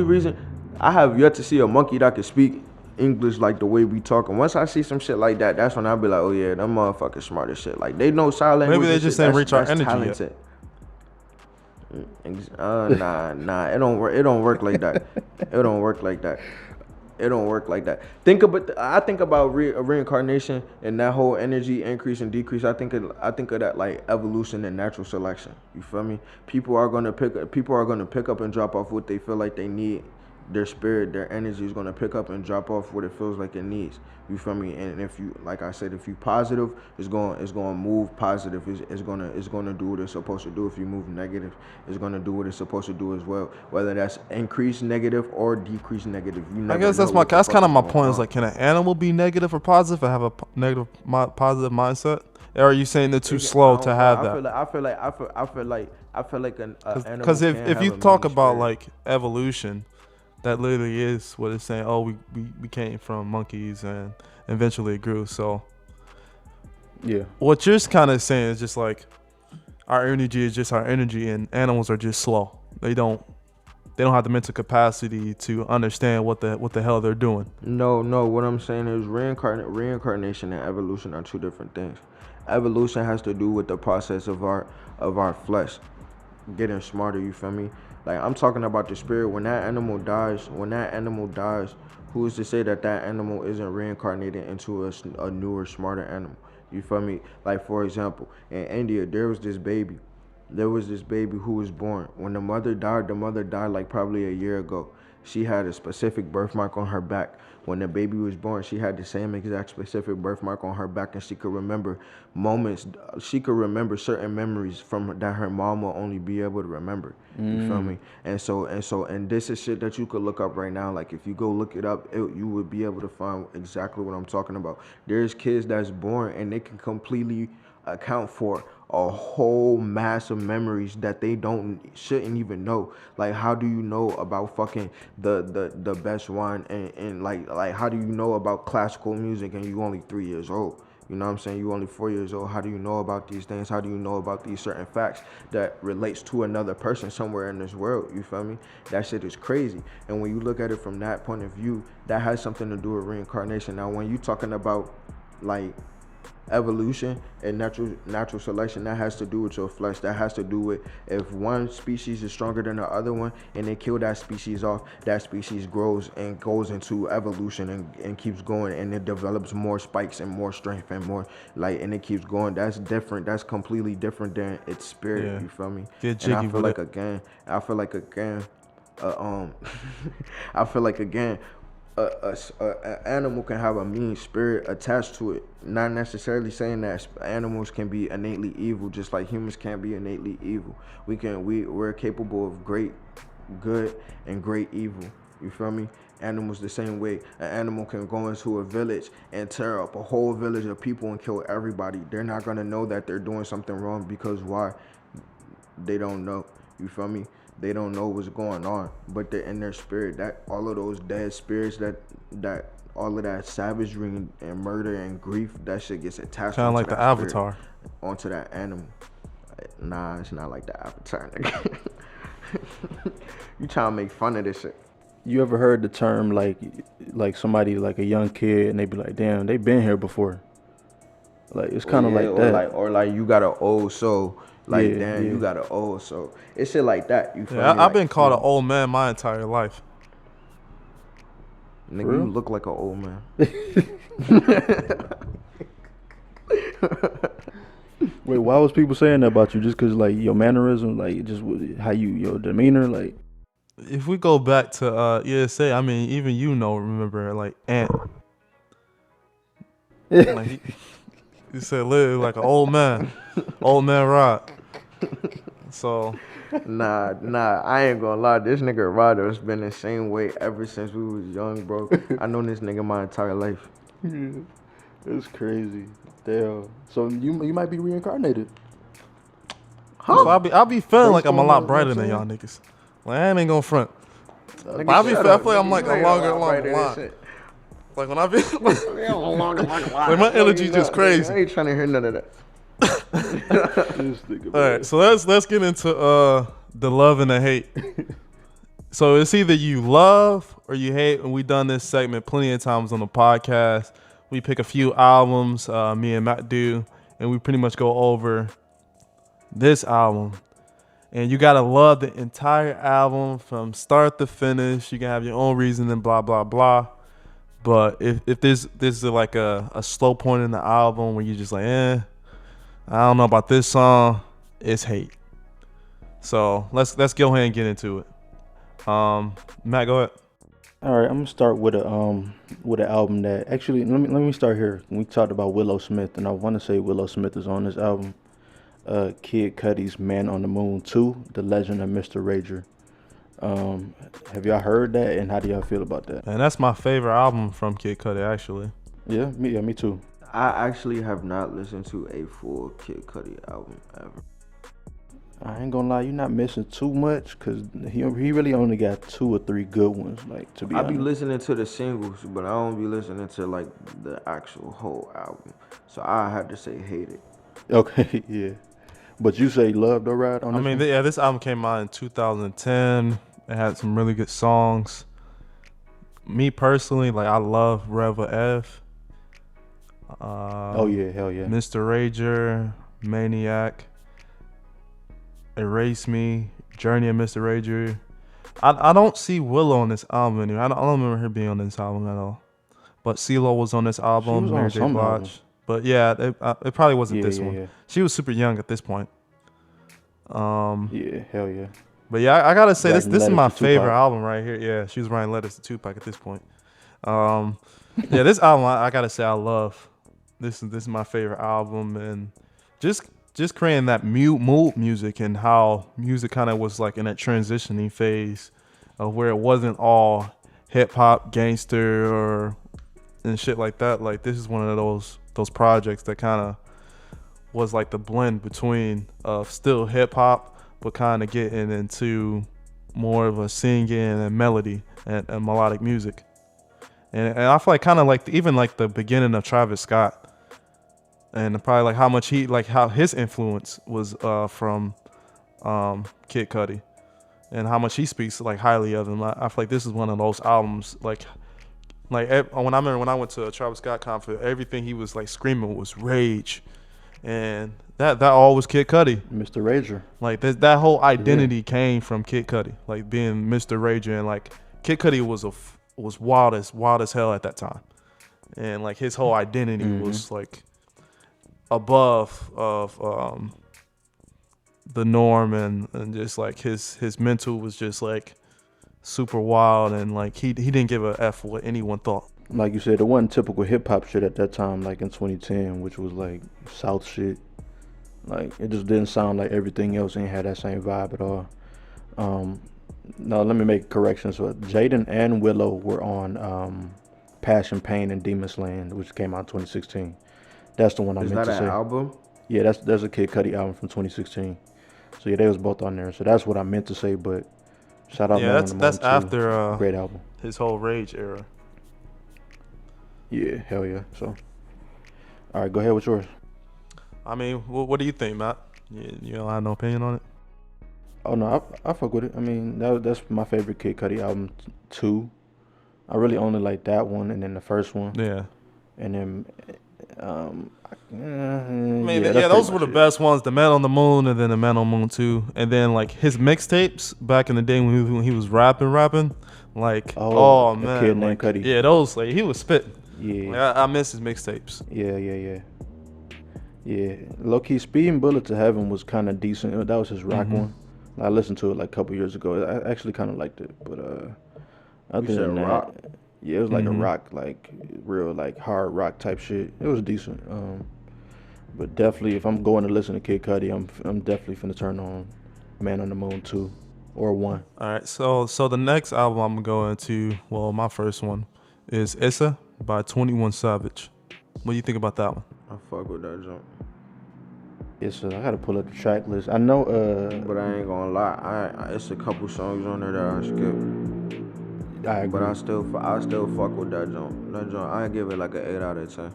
Speaker 3: reason I have yet to see a monkey that can speak English like the way we talk. And once I see some shit like that, that's when I'll be like, oh yeah, them motherfuckers smart as shit. Like, they know sign language.
Speaker 2: Maybe they
Speaker 3: and
Speaker 2: just
Speaker 3: shit.
Speaker 2: didn't reach our
Speaker 3: That's
Speaker 2: energy
Speaker 3: talented.
Speaker 2: yet.
Speaker 3: Nah, it don't work. It don't work like that. It don't work like that. It don't work like that. I think about reincarnation and that whole energy increase and decrease. I think of that like evolution and natural selection. You feel me? People are gonna pick up and drop off what they feel like they need. Their spirit, their energy is gonna pick up and drop off what it feels like it needs. You feel me? And if you, like I said, if you positive, it's gonna move positive. It's gonna do what it's supposed to do. If you move negative, it's gonna do what it's supposed to do as well. Whether that's increase negative or decrease negative, you never
Speaker 2: I guess
Speaker 3: know
Speaker 2: that's kind of my
Speaker 3: going
Speaker 2: point. Is
Speaker 3: on.
Speaker 2: like, can an animal be negative or positive or have a positive mindset? Or are you saying they're too slow to have that?
Speaker 3: I feel like an animal
Speaker 2: Because
Speaker 3: can
Speaker 2: if
Speaker 3: have
Speaker 2: you
Speaker 3: a
Speaker 2: talk
Speaker 3: mini
Speaker 2: about
Speaker 3: spirit.
Speaker 2: like evolution, that literally is what it's saying. Oh, we came from monkeys and eventually it grew. So
Speaker 1: Yeah.
Speaker 2: what you're kind of saying is just like our energy is just our energy, and animals are just slow. They don't have the mental capacity to understand what the hell they're doing.
Speaker 3: No. What I'm saying is reincarnation and evolution are two different things. Evolution has to do with the process of our flesh getting smarter. You feel me? Like, I'm talking about the spirit. When that animal dies, who is to say that animal isn't reincarnated into a newer, smarter animal? You feel me? Like, for example, in India, there was this baby who was born. When the mother died like probably a year ago. She had a specific birthmark on her back. When the baby was born, she had the same exact specific birthmark on her back, and she could remember moments. She could remember certain memories from that her mom will only be able to remember. You feel me? And this is shit that you could look up right now. Like, if you go look it up, you would be able to find exactly what I'm talking about. There's kids that's born and they can completely account for a whole mass of memories that they shouldn't even know. Like, how do you know about fucking the best wine and like how do you know about classical music and you only 3 years old? You know what I'm saying? You only 4 years old. How do you know about these things? How do you know about these certain facts that relates to another person somewhere in this world? You feel me? That shit is crazy. And when you look at it from that point of view, that has something to do with reincarnation. Now, when you talking about like evolution and natural selection, that has to do with your flesh. That has to do with if one species is stronger than the other one and they kill that species off, that species grows and goes into evolution and keeps going, and it develops more spikes and more strength and more like, and it keeps going. That's different. That's completely different than its spirit.
Speaker 2: Yeah.
Speaker 3: You feel me?
Speaker 2: Get
Speaker 3: And I
Speaker 2: jiggy
Speaker 3: feel
Speaker 2: with
Speaker 3: like
Speaker 2: it.
Speaker 3: again I feel like again I feel like again a animal can have a mean spirit attached to it. Not necessarily saying that animals can be innately evil, just like humans can't be innately evil. We're capable of great good and great evil. You feel me? Animals the same way. An animal can go into a village and tear up a whole village of people and kill everybody. They're not gonna know that they're doing something wrong because why? They don't know. You feel me? They don't know what's going on, but they're in their spirit. That all of those dead spirits, that all of that savagery and murder and grief, that shit gets attached.
Speaker 2: Kind of like the Avatar.
Speaker 3: Onto that animal. Nah, it's not like the Avatar, nigga. You trying to make fun of this shit?
Speaker 1: You ever heard the term like somebody like a young kid and they be like, damn, they been here before. Like it's kind of like that.
Speaker 3: Or like you got an old soul. Like,
Speaker 1: Yeah,
Speaker 3: damn,
Speaker 1: yeah.
Speaker 3: you got an old soul. It's shit like that. You feel
Speaker 2: Yeah,
Speaker 3: me?
Speaker 2: I've been called an old man my entire life.
Speaker 3: Nigga,
Speaker 1: For real?
Speaker 3: you look like an old man.
Speaker 1: Wait, why was people saying that about you? Just cause like your mannerism, like just how your demeanor, like.
Speaker 2: If we go back to ESA, I mean, even remember like Ant. Like he said, live like an old man Rod. So
Speaker 3: Nah, I ain't gonna lie. This nigga Ryder has been the same way ever since we was young, bro. I known this nigga my entire life.
Speaker 1: Yeah, it's crazy. Damn. So you might be reincarnated.
Speaker 3: Huh?
Speaker 2: So I'll be feeling like I'm a lot
Speaker 1: Brainstorm,
Speaker 2: brighter
Speaker 1: you know
Speaker 2: than
Speaker 1: what
Speaker 2: y'all
Speaker 1: I'm
Speaker 2: niggas. Like I ain't gonna front.
Speaker 3: Nigga,
Speaker 2: I
Speaker 3: shut
Speaker 2: feel
Speaker 3: up,
Speaker 2: like I'm
Speaker 3: nigga.
Speaker 2: like
Speaker 3: You
Speaker 2: a
Speaker 3: ain't
Speaker 2: longer
Speaker 3: lot brighter than
Speaker 2: line.
Speaker 3: shit.
Speaker 2: Like when I be like
Speaker 3: Like
Speaker 2: my energy just crazy.
Speaker 3: I ain't trying to hear none of that.
Speaker 1: This nigga,
Speaker 2: All right, so let's get into the love and the hate. So it's either you love or you hate, and we done this segment plenty of times on the podcast. We pick a few albums, me and Matt do, and we pretty much go over this album. And you gotta love the entire album from start to finish. You can have your own reason and blah blah blah. But if this is like a slow point in the album where you're just like, I don't know about this song, it's hate. So let's go ahead and get into it. Matt, go ahead.
Speaker 1: All right, I'm gonna start with an album that actually let me start here. We talked about Willow Smith, and I want to say Willow Smith is on this album. Kid Cudi's Man on the Moon 2, The Legend of Mr. Rager. Have y'all heard that, and how do y'all feel about that?
Speaker 2: And that's my favorite album from Kid Cudi, actually.
Speaker 1: Yeah, me too.
Speaker 3: I actually have not listened to a full Kid Cudi album ever.
Speaker 1: I ain't gonna lie, you're not missing too much, cause he really only got 2 or 3 good ones. Like to be
Speaker 3: I
Speaker 1: honest.
Speaker 3: be listening to the singles, but I don't be listening to like the actual whole album. So I have to say hate it.
Speaker 1: Okay, yeah. But you say love though, right? On
Speaker 2: I
Speaker 1: this
Speaker 2: mean,
Speaker 1: one?
Speaker 2: this album came out in 2010. It had some really good songs. Me personally, like I love Rebel F.
Speaker 1: Oh yeah, hell yeah.
Speaker 2: Mr. Rager, Maniac, Erase Me, Journey of Mr. Rager. I don't see Willow on this album anymore. I don't remember her being on this album at all. But CeeLo was on this album,
Speaker 1: was on
Speaker 2: Mary J.
Speaker 1: some
Speaker 2: Blige.
Speaker 1: albums.
Speaker 2: But yeah, it probably wasn't this
Speaker 1: Yeah,
Speaker 2: one.
Speaker 1: yeah.
Speaker 2: She was super young at this point.
Speaker 1: Yeah, hell yeah.
Speaker 2: But yeah, I gotta say this
Speaker 1: Writing
Speaker 2: is
Speaker 1: letters
Speaker 2: my
Speaker 1: to
Speaker 2: favorite
Speaker 1: Tupac.
Speaker 2: album right here. Yeah, she was writing letters to Tupac at this point. Yeah, this album I gotta say I love. This is my favorite album, and just creating that mood music and how music kind of was like in that transitioning phase of where it wasn't all hip hop, gangster, and shit like that. Like this is one of those projects that kind of was like the blend between still hip hop but kind of getting into more of a singing and melody and melodic music. And I feel like kind of like even like the beginning of Travis Scott. and probably like how much how his influence was from Kid Cudi, and how much he speaks like highly of him. I feel like this is one of those albums when I went to a Travis Scott concert, everything he was like screaming was rage, and that all was Kid Cudi.
Speaker 1: Mr. Rager.
Speaker 2: Like that whole identity came from Kid Cudi, like being Mr. Rager, and like Kid Cudi was wild as hell at that time, and like his whole identity was like above of the norm, and just like his mental was just like super wild, and like he didn't give a F what anyone thought.
Speaker 1: Like you said, it wasn't typical hip hop shit at that time, like in 2010, which was like South shit. Like it just didn't sound like everything else, ain't had that same vibe at all. No, let me make a correction. So Jaden and Willow were on Passion, Pain, and Demon Land, which came out in 2016. That's the one I meant to say.
Speaker 3: Is that an album?
Speaker 1: Yeah, that's a Kid Cudi album from 2016. So yeah, they was both on there. So that's what I meant to say. But shout out,
Speaker 2: Yeah,
Speaker 1: Man,
Speaker 2: that's
Speaker 1: too.
Speaker 2: after
Speaker 1: Great album.
Speaker 2: his whole Rage era.
Speaker 1: Yeah, hell yeah. So, all right, go ahead with yours.
Speaker 2: I mean, what do you think, Matt? You don't have no opinion on it?
Speaker 1: Oh no, I fuck with it. I mean, that's my favorite Kid Cudi album too. I really only like that one, and then the first one.
Speaker 2: Yeah.
Speaker 1: And then,
Speaker 2: I mean, those were the best ones. The Man on the Moon, and then the Man on the Moon 2, and then like his mixtapes back in the day when he was rapping. Like, oh man,
Speaker 1: Kid named
Speaker 2: like,
Speaker 1: Cudi.
Speaker 2: yeah, those like he was spitting.
Speaker 1: Yeah.
Speaker 2: Like, I miss his mixtapes.
Speaker 1: Yeah. Low key, Speeding Bullet to Heaven was kind of decent. That was his rock one. I listened to it like a couple years ago. I actually kind of liked it, but other than that,
Speaker 3: rock?
Speaker 1: yeah, it was like a rock, like real like hard rock type shit. It was decent. But definitely, if I'm going to listen to Kid Cudi, I'm definitely finna turn on Man on the Moon 2 or 1.
Speaker 2: All right, so the next album I'm going to, well, my first one is Issa by 21 Savage. What do you think about that one?
Speaker 3: I fuck with that jump.
Speaker 1: It's I gotta pull up the track list. I know.
Speaker 3: But I ain't gonna lie, it's a couple songs on there that I skip.
Speaker 1: I agree.
Speaker 3: But I still fuck with that jump. That jump, I give it like an 8 out of 10.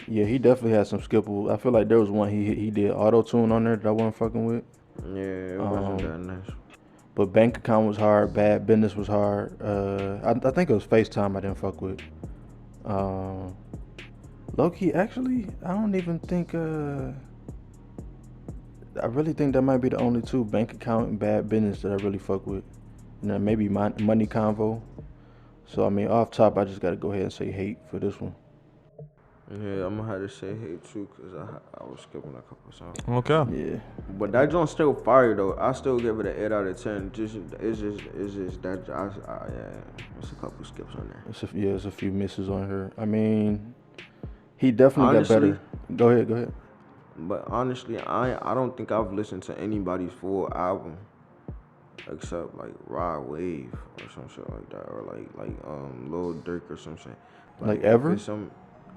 Speaker 1: Yeah, he definitely had some skippable. I feel like there was one he did auto tune on there that I wasn't fucking with.
Speaker 3: Yeah, it wasn't that nice.
Speaker 1: But Bank Account was hard. Bad Business was hard. I think it was FaceTime I didn't fuck with. Low key, actually, I don't even think. I really think that might be the only two, Bank Account and Bad Business, that I really fuck with. And then maybe Money Convo. So I mean, off top, I just gotta go ahead and say Hate for this one.
Speaker 3: Yeah, I'm gonna have to say Hate too, cause I was skipping a couple songs.
Speaker 2: Okay.
Speaker 1: Yeah.
Speaker 3: But that joint's still fire though. I still give it an 8 out of 10. It's just that yeah, there's a couple skips on there.
Speaker 1: There's a few misses on her. I mean, he definitely got better. Go ahead.
Speaker 3: But honestly, I don't think I've listened to anybody's full album except like Rod Wave or some shit like that, or like Lil Durk or some shit.
Speaker 1: Like ever?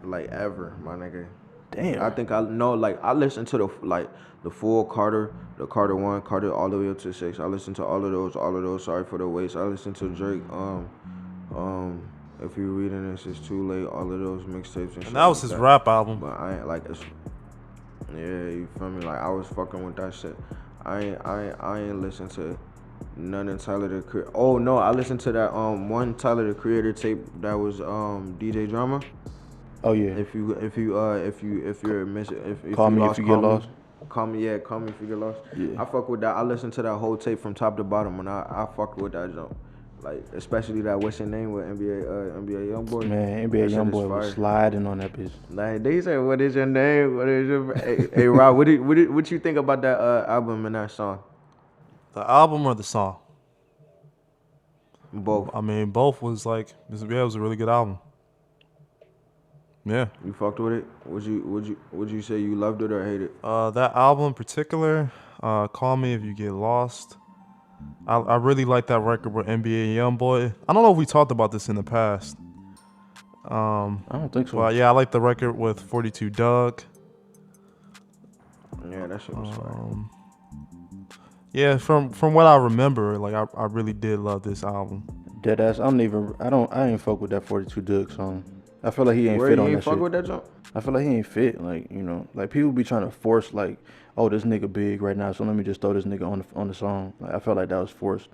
Speaker 3: Like ever, my nigga.
Speaker 1: Damn.
Speaker 3: I think I know. Like I listened to the full Carter, the Carter 1, Carter all the way up to 6. I listened to all of those. Sorry for the waste. I listened to Drake. If you're reading this, it's too late. All of those mixtapes and shit.
Speaker 2: That was his rap album.
Speaker 3: But I ain't like it's. Yeah, you feel me? Like I was fucking with that shit. I ain't listen to none of Tyler the Creator. Oh no, I listened to that one Tyler the Creator tape that was DJ Drama.
Speaker 1: Oh yeah.
Speaker 3: If you're
Speaker 1: Call me if you get lost.
Speaker 3: Call me if you get lost.
Speaker 1: Yeah.
Speaker 3: I fuck with that. I listened to that whole tape from top to bottom, and I fuck with that jump. Like especially that what's your name with NBA YoungBoy.
Speaker 1: Man, NBA YoungBoy was sliding on that bitch.
Speaker 3: Like they say, what is your name? What is your hey Rob? What you think about that album and that song?
Speaker 2: The album or the song?
Speaker 3: Both.
Speaker 2: I mean, both was like, it was a really good album. Yeah.
Speaker 3: You fucked with it? Would you say you loved it or hated it?
Speaker 2: That album in particular, Call Me If You Get Lost. I really like that record with NBA YoungBoy. I don't know if we talked about this in the past.
Speaker 1: I don't think so.
Speaker 2: But yeah, I like the record with 42 Dugg.
Speaker 3: Yeah, that shit was fire.
Speaker 2: Yeah, from what I remember, like I really did love this album.
Speaker 1: Deadass. I ain't fuck with that 42 Dugg song. I feel like he ain't
Speaker 3: Where
Speaker 1: fit
Speaker 3: you
Speaker 1: on
Speaker 3: ain't
Speaker 1: that
Speaker 3: fuck
Speaker 1: shit.
Speaker 3: with that jump?
Speaker 1: I feel like he ain't fit. Like, like people be trying to force like, oh, this nigga big right now, so let me just throw this nigga on the song. Like, I felt like that was forced.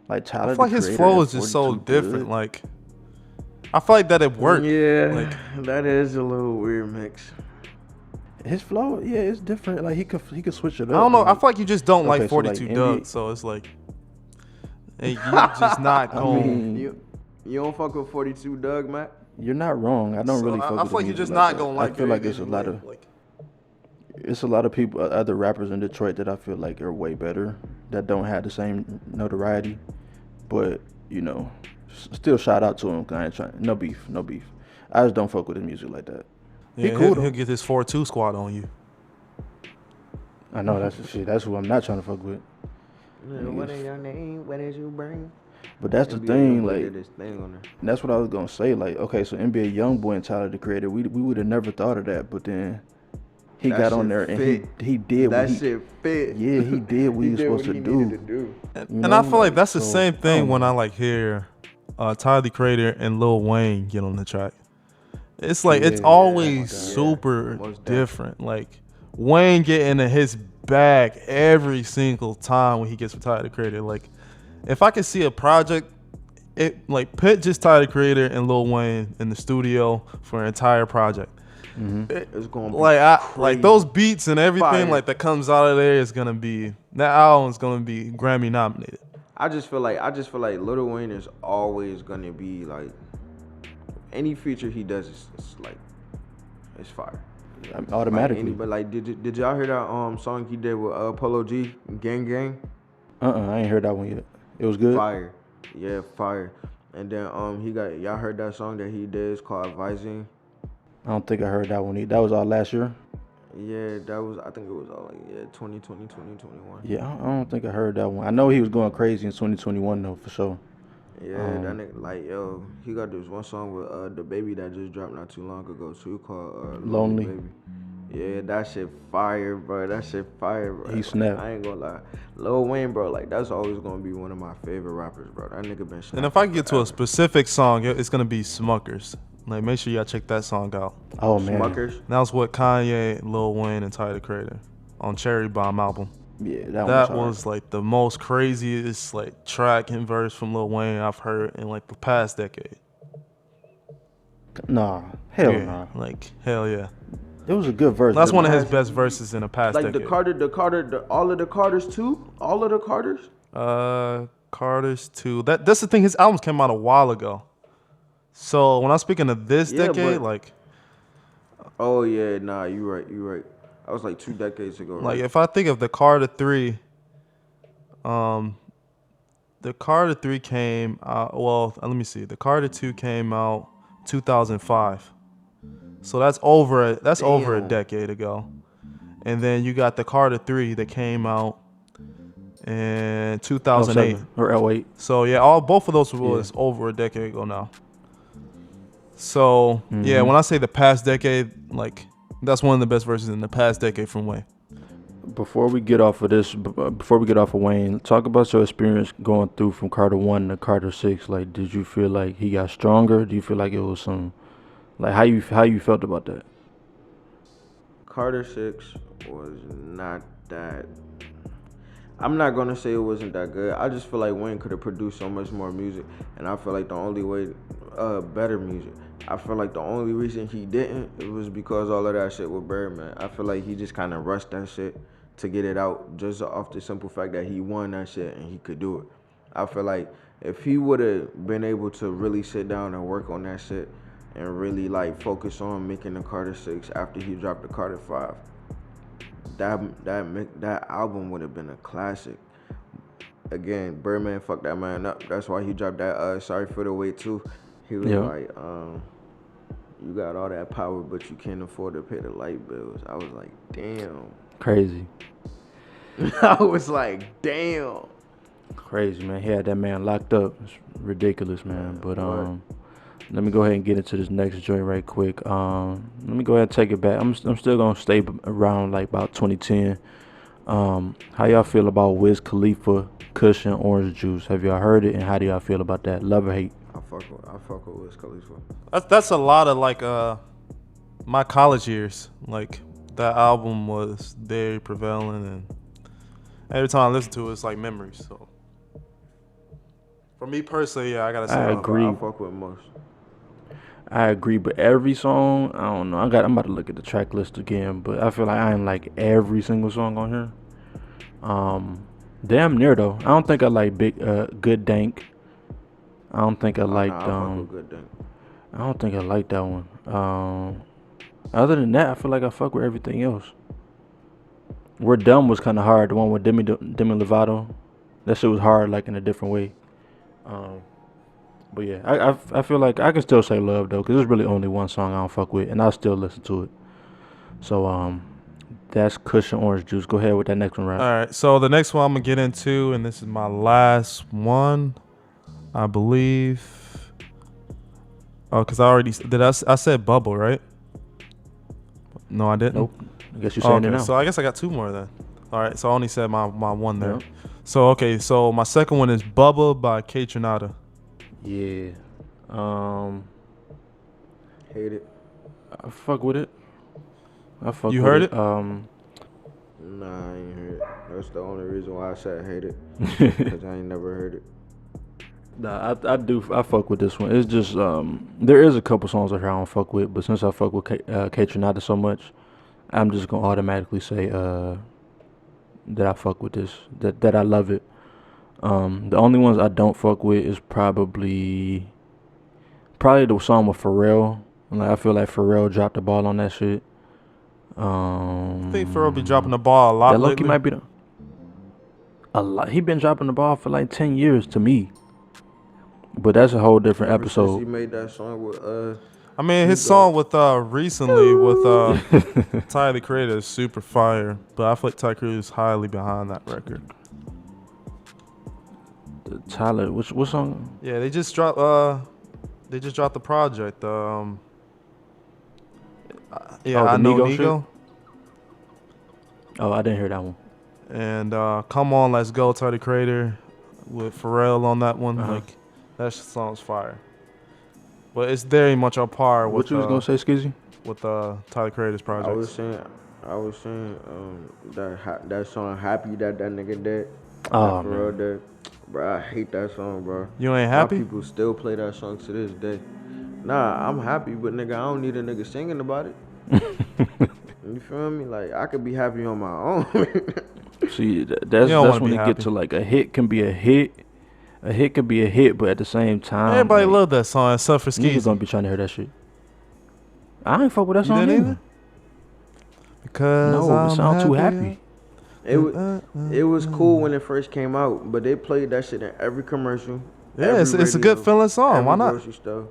Speaker 1: Like
Speaker 2: I
Speaker 1: Tyler
Speaker 2: feel
Speaker 1: the
Speaker 2: like his
Speaker 1: Creator
Speaker 2: flow
Speaker 1: and
Speaker 2: is just so
Speaker 1: 42
Speaker 2: different.
Speaker 1: Dugg.
Speaker 2: Like, I feel like that it worked.
Speaker 3: Yeah,
Speaker 2: Like,
Speaker 3: that is a little weird mix.
Speaker 1: His flow, yeah, it's different. Like he could switch it up.
Speaker 2: I don't know. I
Speaker 1: Like,
Speaker 2: feel like you just don't like
Speaker 1: okay, so like
Speaker 2: 42
Speaker 1: NBA,
Speaker 2: Dugg, so it's like, hey, you just not
Speaker 1: I
Speaker 2: going.
Speaker 1: mean,
Speaker 3: You don't fuck with 42 Dugg, Matt?
Speaker 1: you're not wrong. I don't
Speaker 2: So
Speaker 1: really
Speaker 2: I
Speaker 1: fuck
Speaker 2: feel
Speaker 1: with the
Speaker 2: like you're
Speaker 1: music
Speaker 2: just
Speaker 1: like
Speaker 2: not
Speaker 1: that.
Speaker 2: gonna
Speaker 1: I
Speaker 2: like
Speaker 1: feel
Speaker 2: it
Speaker 1: like it's a lot
Speaker 2: anyway.
Speaker 1: of
Speaker 2: Like,
Speaker 1: it's a lot of people, other rappers in Detroit that I feel like are way better that don't have the same notoriety. But still shout out to him. 'Cause I ain't trying. No beef. I just don't fuck with his music like that.
Speaker 2: yeah,
Speaker 1: He cool though.
Speaker 2: he'll get his 4-2 squad on you.
Speaker 1: I know that's the shit. That's who I'm not trying to fuck with.
Speaker 3: What is your name? What did you bring?
Speaker 1: But that's the
Speaker 3: NBA
Speaker 1: thing.
Speaker 3: Youngboy
Speaker 1: Like,
Speaker 3: did his thing on there.
Speaker 1: that's what I was gonna say. Like, okay, so NBA YoungBoy and Tyler the Creator, we would have never thought of that. But then he
Speaker 3: That
Speaker 1: got on
Speaker 3: shit
Speaker 1: there and
Speaker 3: fit.
Speaker 1: he did
Speaker 3: That
Speaker 1: what he
Speaker 3: shit fit.
Speaker 1: Yeah, he did what he was supposed to
Speaker 3: needed to
Speaker 1: do.
Speaker 3: do.
Speaker 2: And I feel like that's the
Speaker 1: so,
Speaker 2: same thing when
Speaker 1: know.
Speaker 2: I like hear Tyler the Creator and Lil Wayne get on the track. It's like it's
Speaker 1: Yeah,
Speaker 2: always
Speaker 1: oh my God.
Speaker 2: super
Speaker 3: most
Speaker 2: different. Like Wayne getting in his bag every single time when he gets with Tyler the Creator. Like if I could see a project, it like put just Tyler the Creator and Lil Wayne in the studio for an entire project.
Speaker 3: It's gonna be
Speaker 2: Like those beats and everything
Speaker 3: Fire.
Speaker 2: like that comes out of there is gonna be that album's gonna be Grammy nominated.
Speaker 3: I just feel like Lil Wayne is always gonna be like any feature he does is like it's fire.
Speaker 1: Automatically.
Speaker 3: But like did y'all hear that song he did with Polo G, Gang Gang?
Speaker 1: I ain't heard that one yet. It was good.
Speaker 3: Fire. Yeah, fire. And then y'all heard that song that he did, it's called Advising.
Speaker 1: I don't think I heard that one either. That was all last year.
Speaker 3: Yeah, I think it was all like 2020, 2021.
Speaker 1: Yeah, I don't think I heard that one. I know he was going crazy in 2021 though, for sure.
Speaker 3: Yeah, that nigga, like, yo, he got this one song with the baby that just dropped not too long ago too, called
Speaker 1: Lonely.
Speaker 3: Baby. Yeah, that shit fire, bro. That shit fire, bro.
Speaker 1: He snapped.
Speaker 3: I ain't gonna lie. Lil Wayne, bro, like, that's always gonna be one of my favorite rappers, bro. That nigga been snapping.
Speaker 2: And if I can get to a specific song, it's gonna be Smuckers. Like make sure y'all check that song out.
Speaker 1: Oh man.
Speaker 3: Smuckers.
Speaker 2: That was with Kanye, Lil Wayne, and Tyler the Creator on Cherry Bomb album.
Speaker 1: Yeah,
Speaker 2: That was like the most craziest like track and verse from Lil Wayne I've heard in like the past decade.
Speaker 1: Nah, hell
Speaker 2: Yeah,
Speaker 1: nah.
Speaker 2: like hell yeah.
Speaker 1: It was a good verse.
Speaker 2: That's
Speaker 1: but
Speaker 2: one of
Speaker 1: man,
Speaker 2: his best verses in the past
Speaker 3: Like
Speaker 2: decade.
Speaker 3: all of the Carters too? All of the Carters?
Speaker 2: Carter's 2. That's the thing. His albums came out a while ago. So when I'm speaking of this
Speaker 3: Yeah,
Speaker 2: decade,
Speaker 3: but-
Speaker 2: like
Speaker 3: Oh, yeah, nah, you right. That was like 2 decades ago, right?
Speaker 2: if I think of the Carter 3, the Carter 3 came out, well, let me see. The Carter 2 came out 2005. So that's over a
Speaker 3: Damn.
Speaker 2: decade ago. And then you got the Carter 3 that came out in 2008.
Speaker 1: 07 or 08.
Speaker 2: So yeah, both of those was over a decade ago now. So yeah, when I say the past decade, like that's one of the best verses in the past decade from Wayne.
Speaker 1: Before we get off of Wayne, talk about your experience going through from Carter 1 to Carter 6. Like, did you feel like he got stronger? Do you feel like it was some, like how you felt about that?
Speaker 3: Carter 6 was not that. I'm not gonna say it wasn't that good. I just feel like Wayne could have produced so much more music, and I feel like the only way, better music. I feel like the only reason he didn't, it was because all of that shit with Birdman. I feel like he just kind of rushed that shit to get it out, just off the simple fact that he won that shit and he could do it. I feel like if he would have been able to really sit down and work on that shit and really like focus on making the Carter 6 after he dropped the Carter 5, that album would have been a classic. Again, Birdman fucked that man up. That's why he dropped that Sorry for the Wait too. He was like, you got all that power, but you can't afford to pay the light bills. I was like, damn.
Speaker 1: Crazy.
Speaker 3: I was like, damn.
Speaker 1: Crazy, man. He had that man locked up. It's ridiculous, man. But let me go ahead and get into this next joint right quick. Let me go ahead and take it back. I'm still gonna stay around like about 2010. How y'all feel about Wiz Khalifa, Kush and Orange Juice? Have y'all heard it, and how do y'all feel about that? Love or hate?
Speaker 3: I fuck fuck with Wiz Khalifa.
Speaker 2: That's a lot of like my college years. Like that album was very prevalent, and every time I listen to it, it's like memories. So for me personally, yeah, I gotta say
Speaker 1: I agree.
Speaker 3: I fuck with most.
Speaker 1: I agree, but every song, I don't know. I'm about to look at the track list again, but I feel like I ain't like every single song on here. Damn near though. I don't think I like Good Dank. I don't think I liked
Speaker 3: I fuck with Good Dank.
Speaker 1: I don't think I like that one. Other than that, I feel like I fuck with everything else. We're Dumb was kind of hard. The one with Demi Lovato, that shit was hard, like in a different way. But yeah, I feel like I can still say Love though, cause there's really only one song I don't fuck with, and I still listen to it. So that's Cushion Orange Juice. Go ahead with that next one, right?
Speaker 2: All right, so the next one I'm gonna get into, and this is my last one, I believe. Oh, cause I already did. I said Bubble, right? No, I didn't.
Speaker 1: Nope. I guess you're saying it now.
Speaker 2: So I guess I got two more then. All right, so I only said my one there.
Speaker 1: Yep.
Speaker 2: So okay, so my second one is Bubba by K Tronada.
Speaker 1: Yeah.
Speaker 3: Hate it.
Speaker 1: I fuck with it.
Speaker 2: You heard it?
Speaker 3: Nah, I ain't heard it. That's the only reason why I said hate it. Because I ain't never heard it.
Speaker 1: Nah, I fuck with this one. It's just there is a couple songs on here I don't fuck with, but since I fuck with K Tronada so much, I'm just gonna automatically say that I fuck with this, that I love it. The only ones I don't fuck with is probably the song with Pharrell. Like I feel like Pharrell dropped the ball on that shit.
Speaker 2: I think Pharrell be dropping the ball a lot
Speaker 1: That
Speaker 2: lately.
Speaker 1: Loki might be a lot. He been dropping the ball for like 10 years to me. But that's a whole different
Speaker 3: Ever since
Speaker 1: episode.
Speaker 3: he made that song with
Speaker 2: I mean, his song with recently with Tyler the Creator is super fire, but I feel like Tyler Creator is highly behind that record.
Speaker 1: Tyler, what song?
Speaker 2: Yeah, they just dropped the project. I know
Speaker 1: Nego
Speaker 2: Nego.
Speaker 1: Oh, I didn't hear that one.
Speaker 2: And Come On, Let's Go, Tyler the Creator with Pharrell on that one. Like that song's fire. But it's very much on par with
Speaker 1: What you was gonna say, Skizzy?
Speaker 2: with Tyler Creator's project.
Speaker 3: I was saying that song Happy that nigga did.
Speaker 1: Oh,
Speaker 3: that Pharrell did. Bro, I hate that song, bro.
Speaker 2: You ain't happy?
Speaker 3: My people still play that song to this day. Nah, I'm happy, but nigga, I don't need a nigga singing about it. You feel me? Like, I could be happy on my own.
Speaker 1: See, that's when you get to like a hit can be a hit. A hit could be a hit, but at the same time,
Speaker 2: Everybody
Speaker 1: like,
Speaker 2: love that song except for
Speaker 1: niggas
Speaker 2: Skeezy.
Speaker 1: gonna be trying to hear that shit. I ain't fuck with that
Speaker 2: You
Speaker 1: song
Speaker 2: didn't
Speaker 1: either.
Speaker 2: Because
Speaker 1: No, it sound too happy.
Speaker 3: It was cool when it first came out, but they played that shit in every commercial.
Speaker 2: Yeah, it's a good feeling song. Why not?
Speaker 3: Grocery store.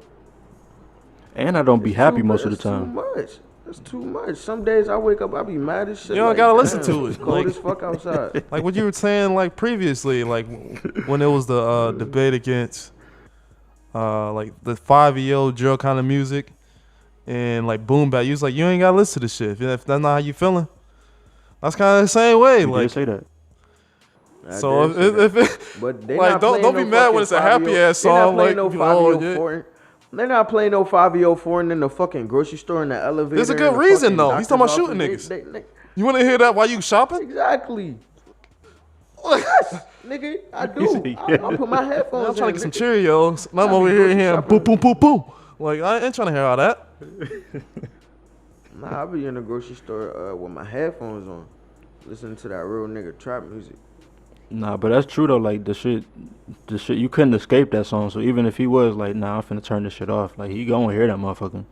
Speaker 1: And I don't be
Speaker 3: It's
Speaker 1: happy
Speaker 3: too
Speaker 1: most of
Speaker 3: much.
Speaker 1: the time.
Speaker 3: Too much. It's too much. Some days I wake up, I be mad as shit.
Speaker 2: You don't
Speaker 3: like,
Speaker 2: gotta listen
Speaker 3: damn,
Speaker 2: to it.
Speaker 3: It's cold
Speaker 2: Like-
Speaker 3: as fuck outside.
Speaker 2: Like what you were saying, like previously, like when it was the debate against like the 5-year-old drill kind of music and like boom bap. You was like, you ain't gotta listen to this shit if that's not how you feeling. That's kind of the same way.
Speaker 1: You
Speaker 2: Like
Speaker 1: did say that.
Speaker 3: I
Speaker 2: so
Speaker 3: did say that.
Speaker 2: if it,
Speaker 3: But they
Speaker 2: like
Speaker 3: not
Speaker 2: don't
Speaker 3: playing
Speaker 2: be
Speaker 3: no
Speaker 2: mad when it's a
Speaker 3: fucking
Speaker 2: happy ass song.
Speaker 3: They
Speaker 2: Like
Speaker 3: not playing no
Speaker 2: oh,
Speaker 3: 5-year
Speaker 2: yeah.
Speaker 3: foreign. They're not playing no 5-year foreign in the fucking grocery store in the elevator.
Speaker 2: There's a good
Speaker 3: in the
Speaker 2: reason,
Speaker 3: fucking
Speaker 2: though. He's talking about
Speaker 3: doctor's
Speaker 2: shooting
Speaker 3: office.
Speaker 2: You want to hear that while you shopping?
Speaker 3: Exactly. Yes, nigga, I do. I put my headphones
Speaker 2: I'm trying to get some
Speaker 3: nigga.
Speaker 2: Cheerios. And I'm
Speaker 3: I
Speaker 2: over
Speaker 3: be
Speaker 2: here
Speaker 3: grocery
Speaker 2: hearing
Speaker 3: shopping.
Speaker 2: boom, boom, boom, boom. Like, I ain't trying to hear all that.
Speaker 3: Nah, I be in the grocery store with my headphones on, listening to that real nigga trap music.
Speaker 1: Nah, but that's true though. Like the shit, you couldn't escape that song. So even if he was like, nah, I'm finna turn this shit off, like he gonna hear that motherfucker.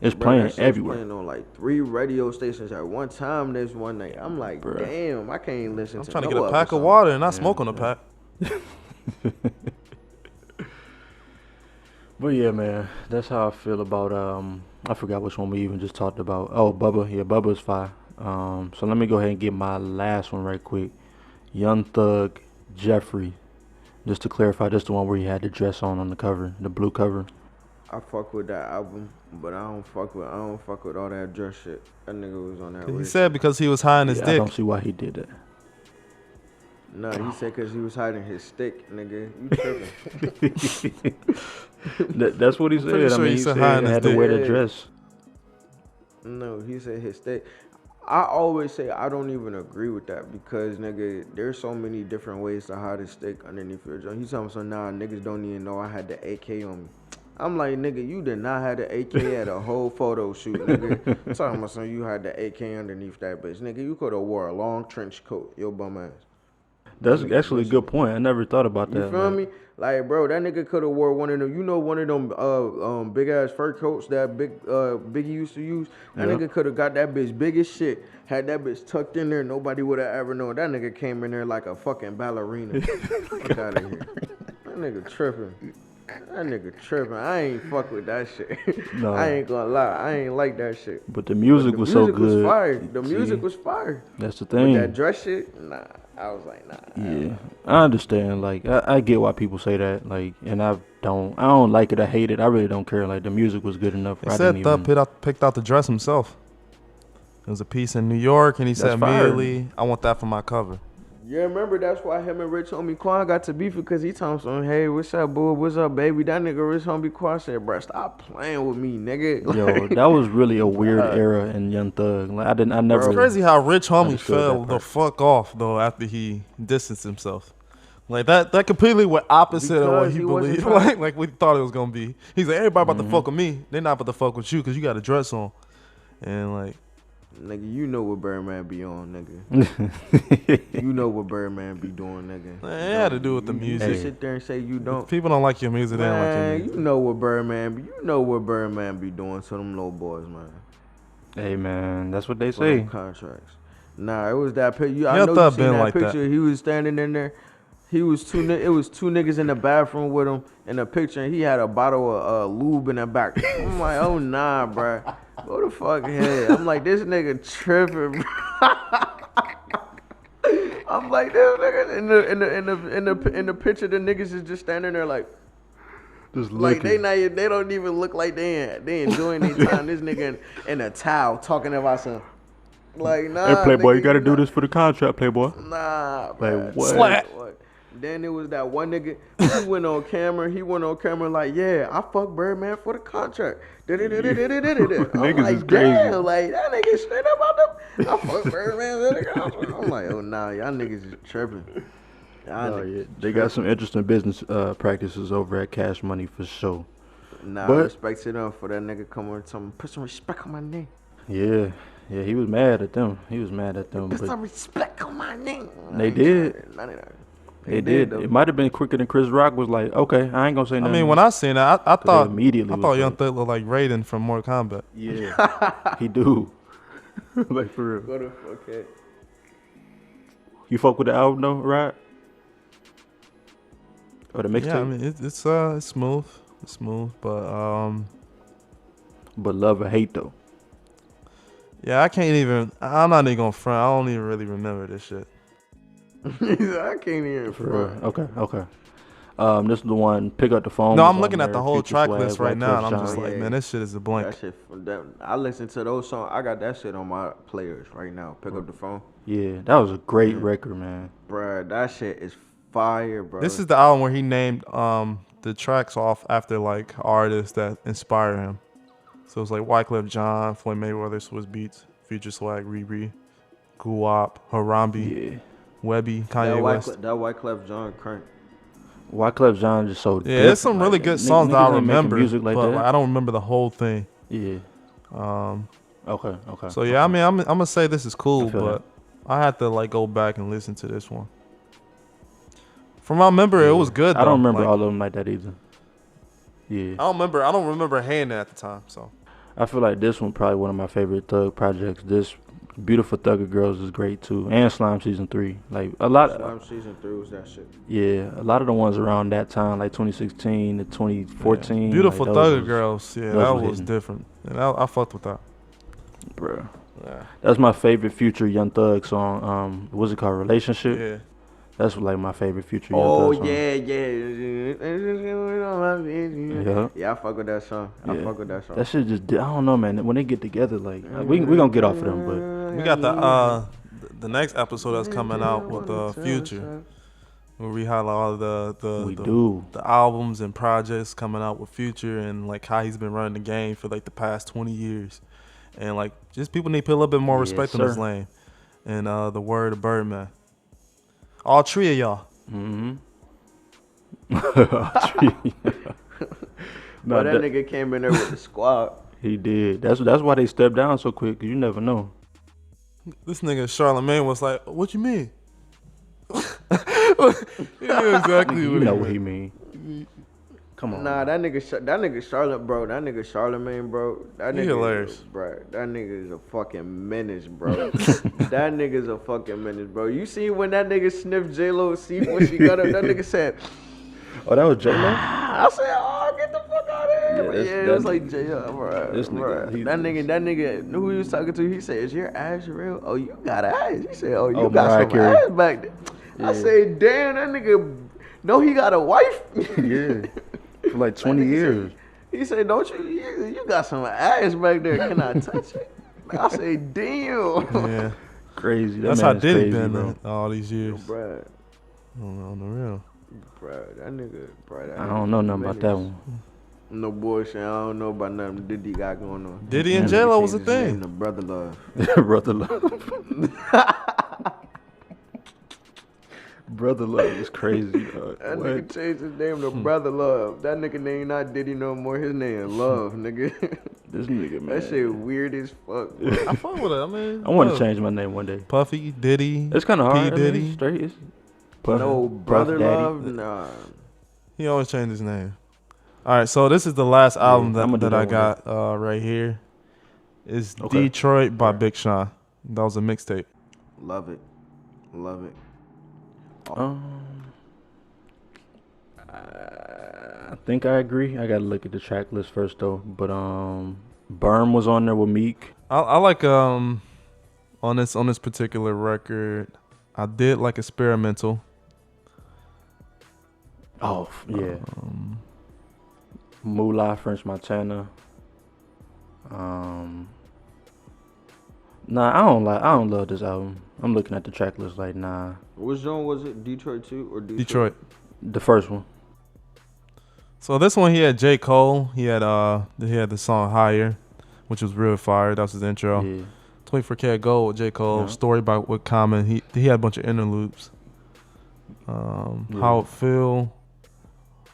Speaker 1: It's
Speaker 3: Bruh,
Speaker 1: playing
Speaker 3: that shit's
Speaker 1: everywhere.
Speaker 3: Playing on like 3 radio stations at one time. There's one night. I'm like,
Speaker 1: Bruh.
Speaker 3: damn, I can't listen
Speaker 2: I'm
Speaker 3: to
Speaker 2: trying to
Speaker 3: no
Speaker 2: get a
Speaker 3: other
Speaker 2: pack of
Speaker 3: song.
Speaker 2: water and not smoke on the pack.
Speaker 1: But yeah, man, that's how I feel about I forgot which one we even just talked about. Oh, Bubba. Yeah, Bubba's fire. So let me go ahead and get my last one right quick. Young Thug, Jeffrey. Just to clarify, this the one where he had the dress on the cover, the blue cover.
Speaker 3: I fuck with that album, but I don't fuck with all that dress shit. That nigga was on that.
Speaker 2: He
Speaker 3: weird
Speaker 2: said
Speaker 3: shit.
Speaker 2: because he was high in his
Speaker 1: Yeah, I
Speaker 2: dick.
Speaker 1: don't see why he did that.
Speaker 3: No, he said because he was hiding his stick, nigga. You tripping?
Speaker 1: That's what he said.
Speaker 2: pretty sure
Speaker 1: I mean,
Speaker 2: he
Speaker 1: he
Speaker 2: said
Speaker 1: said
Speaker 2: hiding
Speaker 1: he
Speaker 2: his
Speaker 1: had to
Speaker 2: dick.
Speaker 1: wear the dress.
Speaker 3: No, he said his stick. I always say I don't even agree with that because, nigga, there's so many different ways to hide a stick underneath your joint. He's telling me, so nah, niggas don't even know I had the AK on me. I'm like, nigga, you did not have the AK at a whole photo shoot, nigga. Talking about some you had the AK underneath that bitch. Nigga, you could have wore a long trench coat, your bum ass.
Speaker 1: That's
Speaker 3: Nigga,
Speaker 1: actually a
Speaker 3: listen.
Speaker 1: good point. I never thought about that.
Speaker 3: You feel me? Like, bro, that nigga could have wore one of them. You know, one of them big ass fur coats that Biggie used to use. That nigga could have got that bitch big as shit. Had that bitch tucked in there. Nobody would have ever known. That nigga came in there like a fucking ballerina. Fuck out of here. That nigga tripping. That nigga tripping. I ain't fuck with that shit.
Speaker 1: No.
Speaker 3: I ain't gonna lie. I ain't like that shit.
Speaker 1: But the music was so good.
Speaker 3: Was fire. The
Speaker 1: See,
Speaker 3: music was fire.
Speaker 1: That's the
Speaker 3: But
Speaker 1: thing.
Speaker 3: that dress shit, nah. I was like, nah.
Speaker 1: Yeah, I understand. Like, I get why people say that. Like, and I don't like it. I hate it. I really don't care. Like, the music was good enough.
Speaker 2: He said Thug picked out the dress himself. It was a piece in New York, and he said immediately, I want that for my cover.
Speaker 3: Yeah, remember that's why him and Rich Homie Quan got to beef because he told him, hey, what's up, boo? What's up, baby? That nigga Rich Homie Quan said, bro, stop playing with me, nigga.
Speaker 1: Yo, that was really a weird era in Young Thug. Like, I never.
Speaker 2: It's crazy how Rich Homie
Speaker 1: understood
Speaker 2: fell
Speaker 1: that
Speaker 2: the
Speaker 1: part.
Speaker 2: fuck off though after he distanced himself. Like that completely went opposite of what
Speaker 3: Because
Speaker 2: he
Speaker 3: he wasn't
Speaker 2: believed.
Speaker 3: trying-
Speaker 2: Like we thought it was gonna be. He's like, everybody about to fuck with me. They not about to fuck with you because you got a dress on. And like,
Speaker 3: Nigga, you know what Birdman be on, nigga. You know what Birdman be doing, nigga.
Speaker 2: it had to do with the
Speaker 3: You
Speaker 2: music.
Speaker 3: just sit there and say you don't.
Speaker 2: If people don't like your music, they don't like your
Speaker 3: Man,
Speaker 2: music.
Speaker 3: you know what Birdman be. You know what Birdman be doing to them little boys, man.
Speaker 1: Hey man, that's what they
Speaker 3: For them
Speaker 1: say.
Speaker 3: contracts. Nah, it was that picture. I
Speaker 2: Yeah,
Speaker 3: know
Speaker 2: Thug
Speaker 3: you seen
Speaker 2: been
Speaker 3: that
Speaker 2: like that.
Speaker 3: picture. He was standing in there. It was two niggas in the bathroom with him in the picture, and he had a bottle of lube in the back. I'm like, oh nah, bruh. Go the fuck ahead. I'm like, this nigga tripping. Bro. I'm like, this nigga in the picture, the niggas is just standing there like
Speaker 1: Just
Speaker 3: they don't even look like they enjoying their time. This nigga in a towel talking about some like nah.
Speaker 1: Hey Playboy,
Speaker 3: nigga,
Speaker 1: you gotta do this for the contract, Playboy.
Speaker 3: Nah, bro.
Speaker 1: Like what?
Speaker 2: Slap.
Speaker 3: Then it was that one nigga. He went on camera like, yeah, I fuck Birdman for the contract. I'm
Speaker 1: Niggas
Speaker 3: like,
Speaker 1: is crazy.
Speaker 3: damn, like that nigga straight up out there. I fuck Birdman for the contract. I'm like, oh nah, y'all niggas is tripping. Y'all
Speaker 1: Oh,
Speaker 3: niggas
Speaker 1: yeah. They got some interesting business practices over at Cash Money for sure.
Speaker 3: Nah,
Speaker 1: But-
Speaker 3: respect to them for that nigga coming and tell me, put some respect on my name.
Speaker 1: Yeah, he was mad at them.
Speaker 3: Put
Speaker 1: But
Speaker 3: some respect on my name.
Speaker 1: They did.
Speaker 3: None of that.
Speaker 1: they did.
Speaker 3: though.
Speaker 1: It might have been quicker than Chris Rock was like, okay, I ain't gonna say
Speaker 2: I
Speaker 1: nothing.
Speaker 2: mean, when I seen that, I thought
Speaker 1: immediately
Speaker 2: I
Speaker 1: was
Speaker 2: thought Young
Speaker 1: like-
Speaker 2: Thug looked like Raiden from Mortal Kombat.
Speaker 1: yeah, he do. Like for real.
Speaker 3: Go the fuck ahead.
Speaker 1: You fuck with the album though, right? Or the mixtape?
Speaker 2: Yeah, I mean it's smooth. It's smooth, but
Speaker 1: But love or hate though.
Speaker 2: yeah, I'm not even gonna front. I don't even really remember this shit.
Speaker 3: I can't even
Speaker 1: For real.
Speaker 3: front.
Speaker 1: Okay. This is the one. Pick up the phone.
Speaker 2: No,
Speaker 1: was
Speaker 2: I'm
Speaker 1: on
Speaker 2: looking at
Speaker 1: there,
Speaker 2: the whole
Speaker 1: Future
Speaker 2: track
Speaker 1: Swag,
Speaker 2: list right
Speaker 1: Wyclef
Speaker 2: now, and I'm
Speaker 1: Jean.
Speaker 2: just like,
Speaker 3: Yeah.
Speaker 2: man, this shit is a blank.
Speaker 3: That shit, I listen to those songs. I got that shit on my players right now. Pick up the phone,
Speaker 1: Yeah, that was a great record, man.
Speaker 3: bruh. That shit is fire, bro.
Speaker 2: This is the album where he named the tracks off after like artists that inspire him. So it's like Wyclef Jean, Floyd Mayweather, Swiss Beats, Future Swag, Riri, Guwap, Harambe,
Speaker 1: Yeah.
Speaker 2: Webby, Kanye West.
Speaker 3: that Wyclef Jean crank.
Speaker 1: Wyclef Jean just so
Speaker 2: Yeah,
Speaker 1: different.
Speaker 2: there's some really
Speaker 1: like,
Speaker 2: good
Speaker 1: niggas
Speaker 2: songs that I
Speaker 1: ain't making
Speaker 2: remember,
Speaker 1: music like
Speaker 2: but
Speaker 1: that.
Speaker 2: like, I don't remember the whole thing.
Speaker 1: Yeah.
Speaker 2: Um,
Speaker 1: Okay.
Speaker 2: so yeah, I mean, I'm gonna say this is cool,
Speaker 1: I feel
Speaker 2: but I had to like go back and listen to this one. From what I remember, it was good.
Speaker 1: I don't
Speaker 2: though.
Speaker 1: remember
Speaker 2: Like,
Speaker 1: all of them like that either. Yeah.
Speaker 2: I don't remember hating it at the time. So
Speaker 1: I feel like this one probably one of my favorite Thug projects. This Beautiful Thugger Girls is great too, and Slime Season 3. Like a lot.
Speaker 3: Slime season 3 was that shit.
Speaker 1: Yeah, a lot of the ones around that time, like 2016 to 2014.
Speaker 2: Beautiful
Speaker 1: like, those
Speaker 2: Thugger
Speaker 1: was-
Speaker 2: Girls. Yeah,
Speaker 1: those
Speaker 2: that
Speaker 1: was
Speaker 2: was
Speaker 1: hitting.
Speaker 2: different. And I fucked with that.
Speaker 1: Bruh.
Speaker 2: Yeah.
Speaker 1: That's my favorite Future Young Thug song. What's it called? Relationship.
Speaker 2: Yeah.
Speaker 1: That's like my favorite Future Young
Speaker 3: Oh
Speaker 1: Thug song.
Speaker 3: yeah. Yeah, I fuck with that song. I
Speaker 1: Yeah.
Speaker 3: fuck with that song.
Speaker 1: That shit just, I don't know, man. When they get together, like we gonna get off of them, but
Speaker 2: We got the next episode that's coming out with Future, where we highlight all of the albums and projects coming out with Future and like how he's been running the game for like the past 20 years, and like just people need to put a little bit more respect on his lane. And the word of Birdman, all three of y'all.
Speaker 1: Mm-hmm.
Speaker 3: But that nigga came in there with the squad.
Speaker 1: He did. That's why they stepped down so quick. 'Cause you never know.
Speaker 2: This nigga Charlemagne was like, "What you mean?" He knew exactly
Speaker 1: what he mean. Come on.
Speaker 3: Nah, that nigga Charlotte, bro. That nigga Charlemagne, bro. That nigga
Speaker 2: hilarious,
Speaker 3: bro. That nigga is a fucking menace, bro. That nigga's a fucking menace, bro. You see when that nigga sniffed J-Lo's seat when she got up, that nigga said,
Speaker 1: "Oh, that was J-Lo?"
Speaker 3: I said, "Oh, get the fuck out of here." Yeah, it was like J-Lo, bro. This nigga, that nigga, who he was talking to, he said, "Is your ass real? Oh, you got ass." He said, "Oh, you got some ass back there." Yeah. I said, "Damn, that nigga, no, he got a wife."
Speaker 1: Yeah. For like 20 years.
Speaker 3: He said, "Don't you got some ass back there. Can I touch it?" I say, "Damn."
Speaker 2: Yeah.
Speaker 1: Crazy.
Speaker 2: That's how Diddy been all these years.
Speaker 3: Bro.
Speaker 2: On the real.
Speaker 3: Bro, that nigga, bro.
Speaker 1: I don't know nothing about that one.
Speaker 3: No bullshit. I don't know about nothing Diddy got going on.
Speaker 2: Diddy and J-Lo was a thing.
Speaker 3: The Brother Love.
Speaker 1: Brother Love. Brother Love is crazy.
Speaker 3: That nigga changed his name to Brother Love. That nigga name not Diddy no more. His name Love, nigga.
Speaker 1: This nigga, man.
Speaker 3: That shit weird as fuck. Bro.
Speaker 2: I fuck with it. I mean,
Speaker 1: I want to change my name one day.
Speaker 2: Puffy, Diddy.
Speaker 1: It's kind of hard.
Speaker 2: P. Diddy.
Speaker 1: I mean, straight. It's Puffy,
Speaker 3: No, Brother Love? Nah.
Speaker 2: He always changed his name. All right, so this is the last album that I got right here. It's Detroit by Big Sean. That was a mixtape.
Speaker 3: Love it. Love it.
Speaker 1: I think I agree. I gotta look at the track list first though. But Burn was on there with Meek.
Speaker 2: I like on this particular record, I did like Experimental.
Speaker 1: Oh yeah. Moolah, French Montana. Nah, I don't love this album. I'm looking at the track list like nah.
Speaker 3: Which zone was it? Detroit 2 or
Speaker 2: Detroit?
Speaker 1: The first one.
Speaker 2: So this one he had J. Cole. He had the song Higher, which was real fire. That was his intro.
Speaker 1: Yeah.
Speaker 2: 24K Gold with J. Cole. Yeah. Story with Common. He had a bunch of interludes. How It Feel.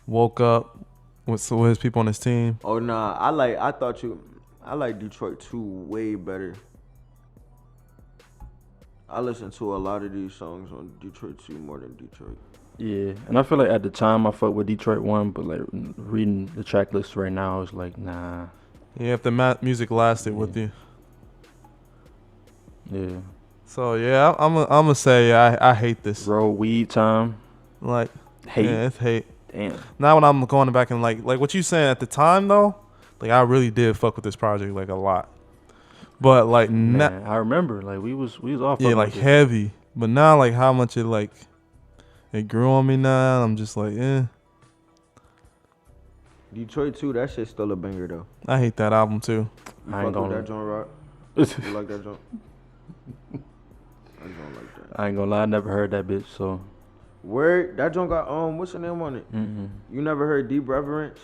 Speaker 2: Woke Up with his people on his team.
Speaker 3: Oh nah, I like Detroit 2 way better. I listen to a lot of these songs on Detroit 2 more than Detroit.
Speaker 1: Yeah, and I feel like at the time I fucked with Detroit 1, but like reading the track list right now, it's like, nah.
Speaker 2: Yeah, if the music lasted with you.
Speaker 1: Yeah.
Speaker 2: So yeah, I'm gonna say I hate this.
Speaker 1: Roll Weed Time.
Speaker 2: Like
Speaker 1: hate.
Speaker 2: Yeah, it's hate.
Speaker 1: Damn.
Speaker 2: Now when I'm going back and like what you saying at the time though, like I really did fuck with this project like a lot. But like
Speaker 1: I remember like we was off.
Speaker 2: Yeah, like heavy. But now like how much it grew on me now. I'm just like,
Speaker 3: Detroit 2, that shit's still a banger though.
Speaker 2: I hate that album too.
Speaker 3: You fuck with that joint, Rock? You like that joint? I don't like that.
Speaker 1: I ain't gonna lie, I never heard that bitch. So
Speaker 3: where that joint got what's the name on it?
Speaker 1: Mm-hmm.
Speaker 3: You never heard Deep Reverence?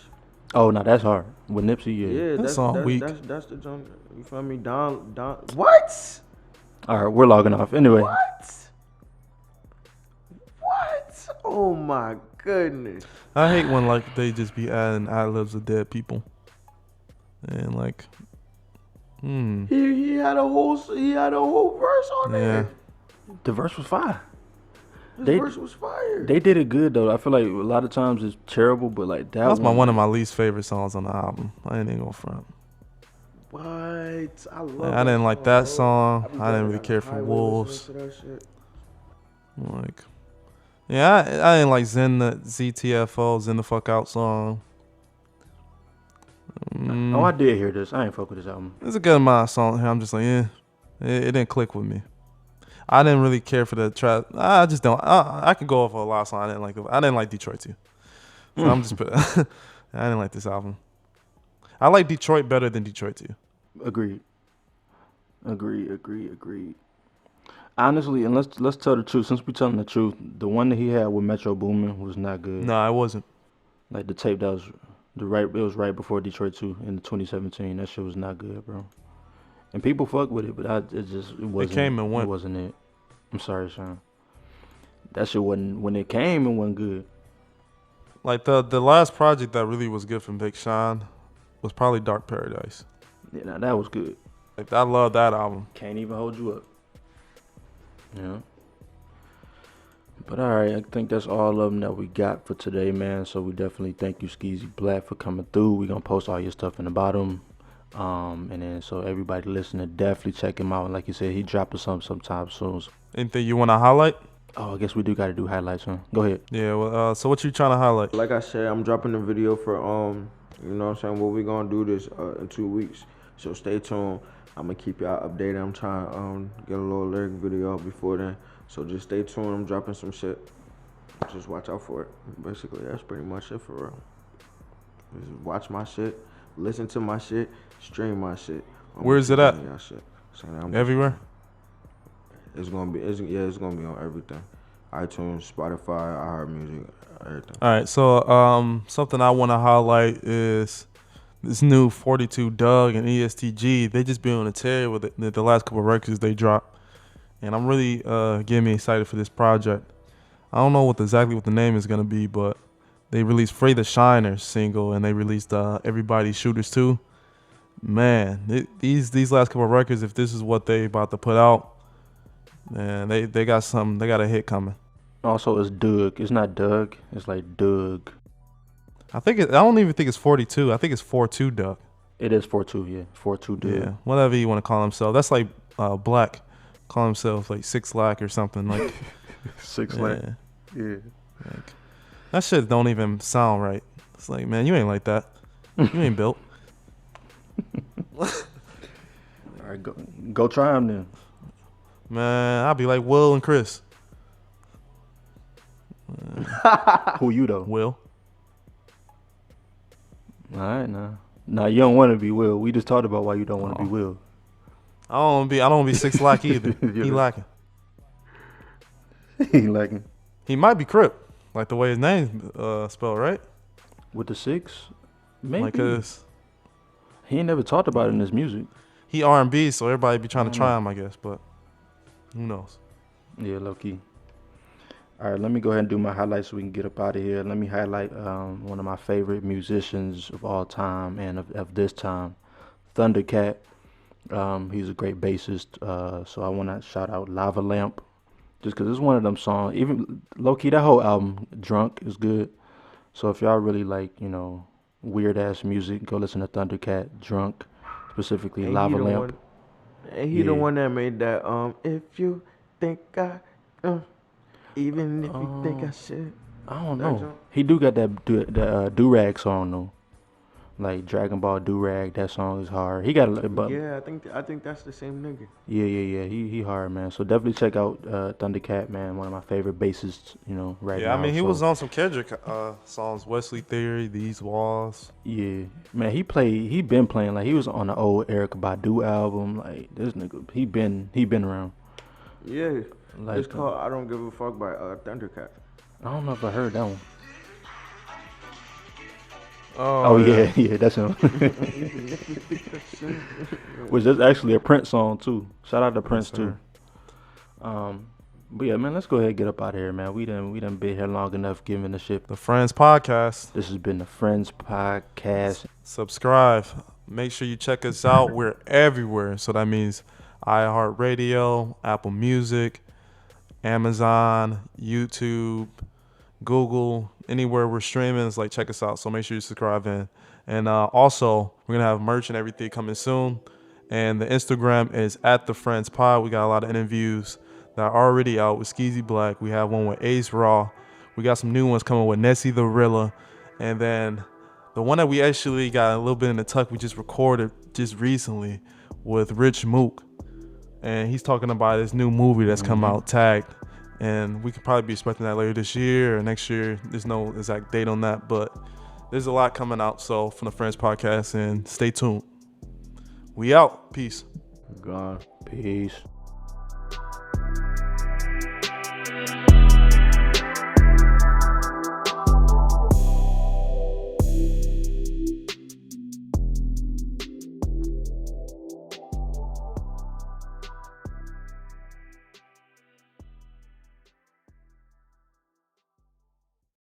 Speaker 1: Oh no, that's hard with Nipsey.
Speaker 3: Yeah,
Speaker 2: that's weak.
Speaker 3: That's the joint. You feel me? Don. What?
Speaker 1: All right, we're logging off anyway.
Speaker 3: What? Oh my goodness.
Speaker 2: I hate when like they just be adding ad-libs of dead people. And like
Speaker 3: He had a whole verse on there.
Speaker 1: The verse was fire.
Speaker 3: The verse was fire.
Speaker 1: They did it good though. I feel like a lot of times it's terrible, but like
Speaker 2: that's one of my least favorite songs on the album. I ain't even gonna front.
Speaker 3: What? I love
Speaker 2: I didn't like that song. I didn't really care for Wolves. Like, yeah, I didn't like Zen the Fuck Out song.
Speaker 1: Oh, I did hear this. I ain't fuck with this album.
Speaker 2: There's a good amount of songs here. I'm just like, it didn't click with me. I didn't really care for the trap. I just don't. I could go over a lot of songs. I didn't like Detroit too. So I'm just I didn't like this album. I like Detroit better than Detroit too.
Speaker 1: Agreed. Honestly, and let's tell the truth. Since we telling the truth, the one that he had with Metro Boomin was not good.
Speaker 2: Nah, it wasn't.
Speaker 1: Like the tape that was it was right before Detroit 2 in 2017. That shit was not good, bro. And people fuck with it, but it wasn't.
Speaker 2: It came and went.
Speaker 1: It wasn't it. I'm sorry, Sean. That shit wasn't when it came. It wasn't good.
Speaker 2: Like the last project that really was good from Big Sean was probably Dark Paradise.
Speaker 1: Yeah, now that was good.
Speaker 2: Like I love that album.
Speaker 1: Can't even hold you up. Yeah. But all right, I think that's all of them that we got for today, man. So we definitely thank you, Skeezy Black, for coming through. We gonna post all your stuff in the bottom. And then so everybody listening, definitely check him out. And like you said, he dropping something sometime soon.
Speaker 2: Anything you want to highlight?
Speaker 1: Oh, I guess we do got to do highlights, huh? Go ahead.
Speaker 2: Yeah. Well, so what you trying to highlight?
Speaker 3: Like I said, I'm dropping a video for you know what I'm saying, what we gonna do this in 2 weeks. So stay tuned. I'm gonna keep y'all updated. I'm trying to get a little lyric video up before then. So just stay tuned. I'm dropping some shit. Just watch out for it. Basically, that's pretty much it for real. Just watch my shit, listen to my shit, stream my shit.
Speaker 2: Where's it at?
Speaker 3: Shit. So
Speaker 2: Everywhere.
Speaker 3: It's gonna be on everything. iTunes, Spotify, iHeartMusic, everything.
Speaker 2: All right. So something I want to highlight is this new 42 Dugg and EST Gee. They just been on a tear with the last couple of records they dropped, and I'm really getting me excited for this project. I don't know exactly what the name is gonna be, but they released Frey the Shiner's single, and they released Everybody Shooters too. Man, these last couple of records, if this is what they about to put out, man, they got something. They got a hit coming.
Speaker 1: Also, it's Dugg. It's not Doug. It's like Dugg.
Speaker 2: I don't even think it's 42. I think it's 42 Dugg.
Speaker 1: It is 4-2, yeah. 4-2 Dugg.
Speaker 2: Yeah, whatever you want to call himself. That's like Black call himself like 6 Lack or something like
Speaker 1: 6
Speaker 2: yeah.
Speaker 1: Lack. Yeah.
Speaker 2: Like, that shit don't even sound right. It's like, man, you ain't like that. You ain't built.
Speaker 1: All right, go try him then.
Speaker 2: Man, I'll be like Will and Chris.
Speaker 1: Who you though?
Speaker 2: Will.
Speaker 1: All right, nah, you don't want to be Will. We just talked about why you don't want to be Will.
Speaker 2: I don't want to be 6 Lack either.
Speaker 1: Yeah.
Speaker 2: He lacking.
Speaker 1: He lacking.
Speaker 2: He might be Crip, like the way his name's spelled, right?
Speaker 1: With the 6, maybe.
Speaker 2: Like, cause
Speaker 1: he ain't never talked about it in his music.
Speaker 2: he R&B, so everybody be trying to try him, I guess. But who knows?
Speaker 1: Yeah, low key. All right, let me go ahead and do my highlights so we can get up out of here. Let me highlight one of my favorite musicians of all time and of this time, Thundercat. He's a great bassist. So I want to shout out Lava Lamp, just because it's one of them songs. Even low key, that whole album, Drunk, is good. So if y'all really like, weird ass music, go listen to Thundercat, Drunk, specifically Lava Lamp.
Speaker 3: And he the one that made that if you think even if you think I should.
Speaker 1: I don't know. He do got that do-rag song though. Like Dragon Ball Do-Rag, that song is hard. He got
Speaker 3: yeah, I think that's the same nigga.
Speaker 1: Yeah. He hard, man. So definitely check out Thundercat, man. One of my favorite bassists, right now.
Speaker 2: Yeah, I mean, he was on some Kendrick songs, Wesley Theory, These Walls.
Speaker 1: Yeah, man. He been playing. Like he was on the old Erykah Badu album. Like this nigga, he been around.
Speaker 3: Yeah,
Speaker 1: like,
Speaker 3: it's called I Don't Give a Fuck by Thundercat.
Speaker 1: I don't know if I heard that one.
Speaker 2: Oh
Speaker 1: yeah, that's him. Which is actually a Prince song too. Shout out to Prince too. But yeah, man, let's go ahead and get up out of here, man. We done been here long enough giving the shit.
Speaker 2: The Friends Podcast.
Speaker 1: This has been the Friends Podcast.
Speaker 2: Subscribe. Make sure you check us out. We're everywhere. So that means iHeartRadio, Apple Music, Amazon, YouTube, Google, anywhere we're streaming. It's like, check us out. So make sure you subscribe in. And also, we're going to have merch and everything coming soon. And the Instagram is @TheFriendsPod. We got a lot of interviews that are already out with Skeezy Black. We have one with Ace Raw. We got some new ones coming with Nessie the Rilla. And then the one that we actually got a little bit in the tuck, we just recorded just recently with Rich Mook. And he's talking about his new movie that's come out, Tagged. And we could probably be expecting that later this year or next year. There's no exact date on that, but there's a lot coming out. So from the Friends Podcast, and stay tuned. We out. Peace.
Speaker 3: Gone.
Speaker 1: Peace.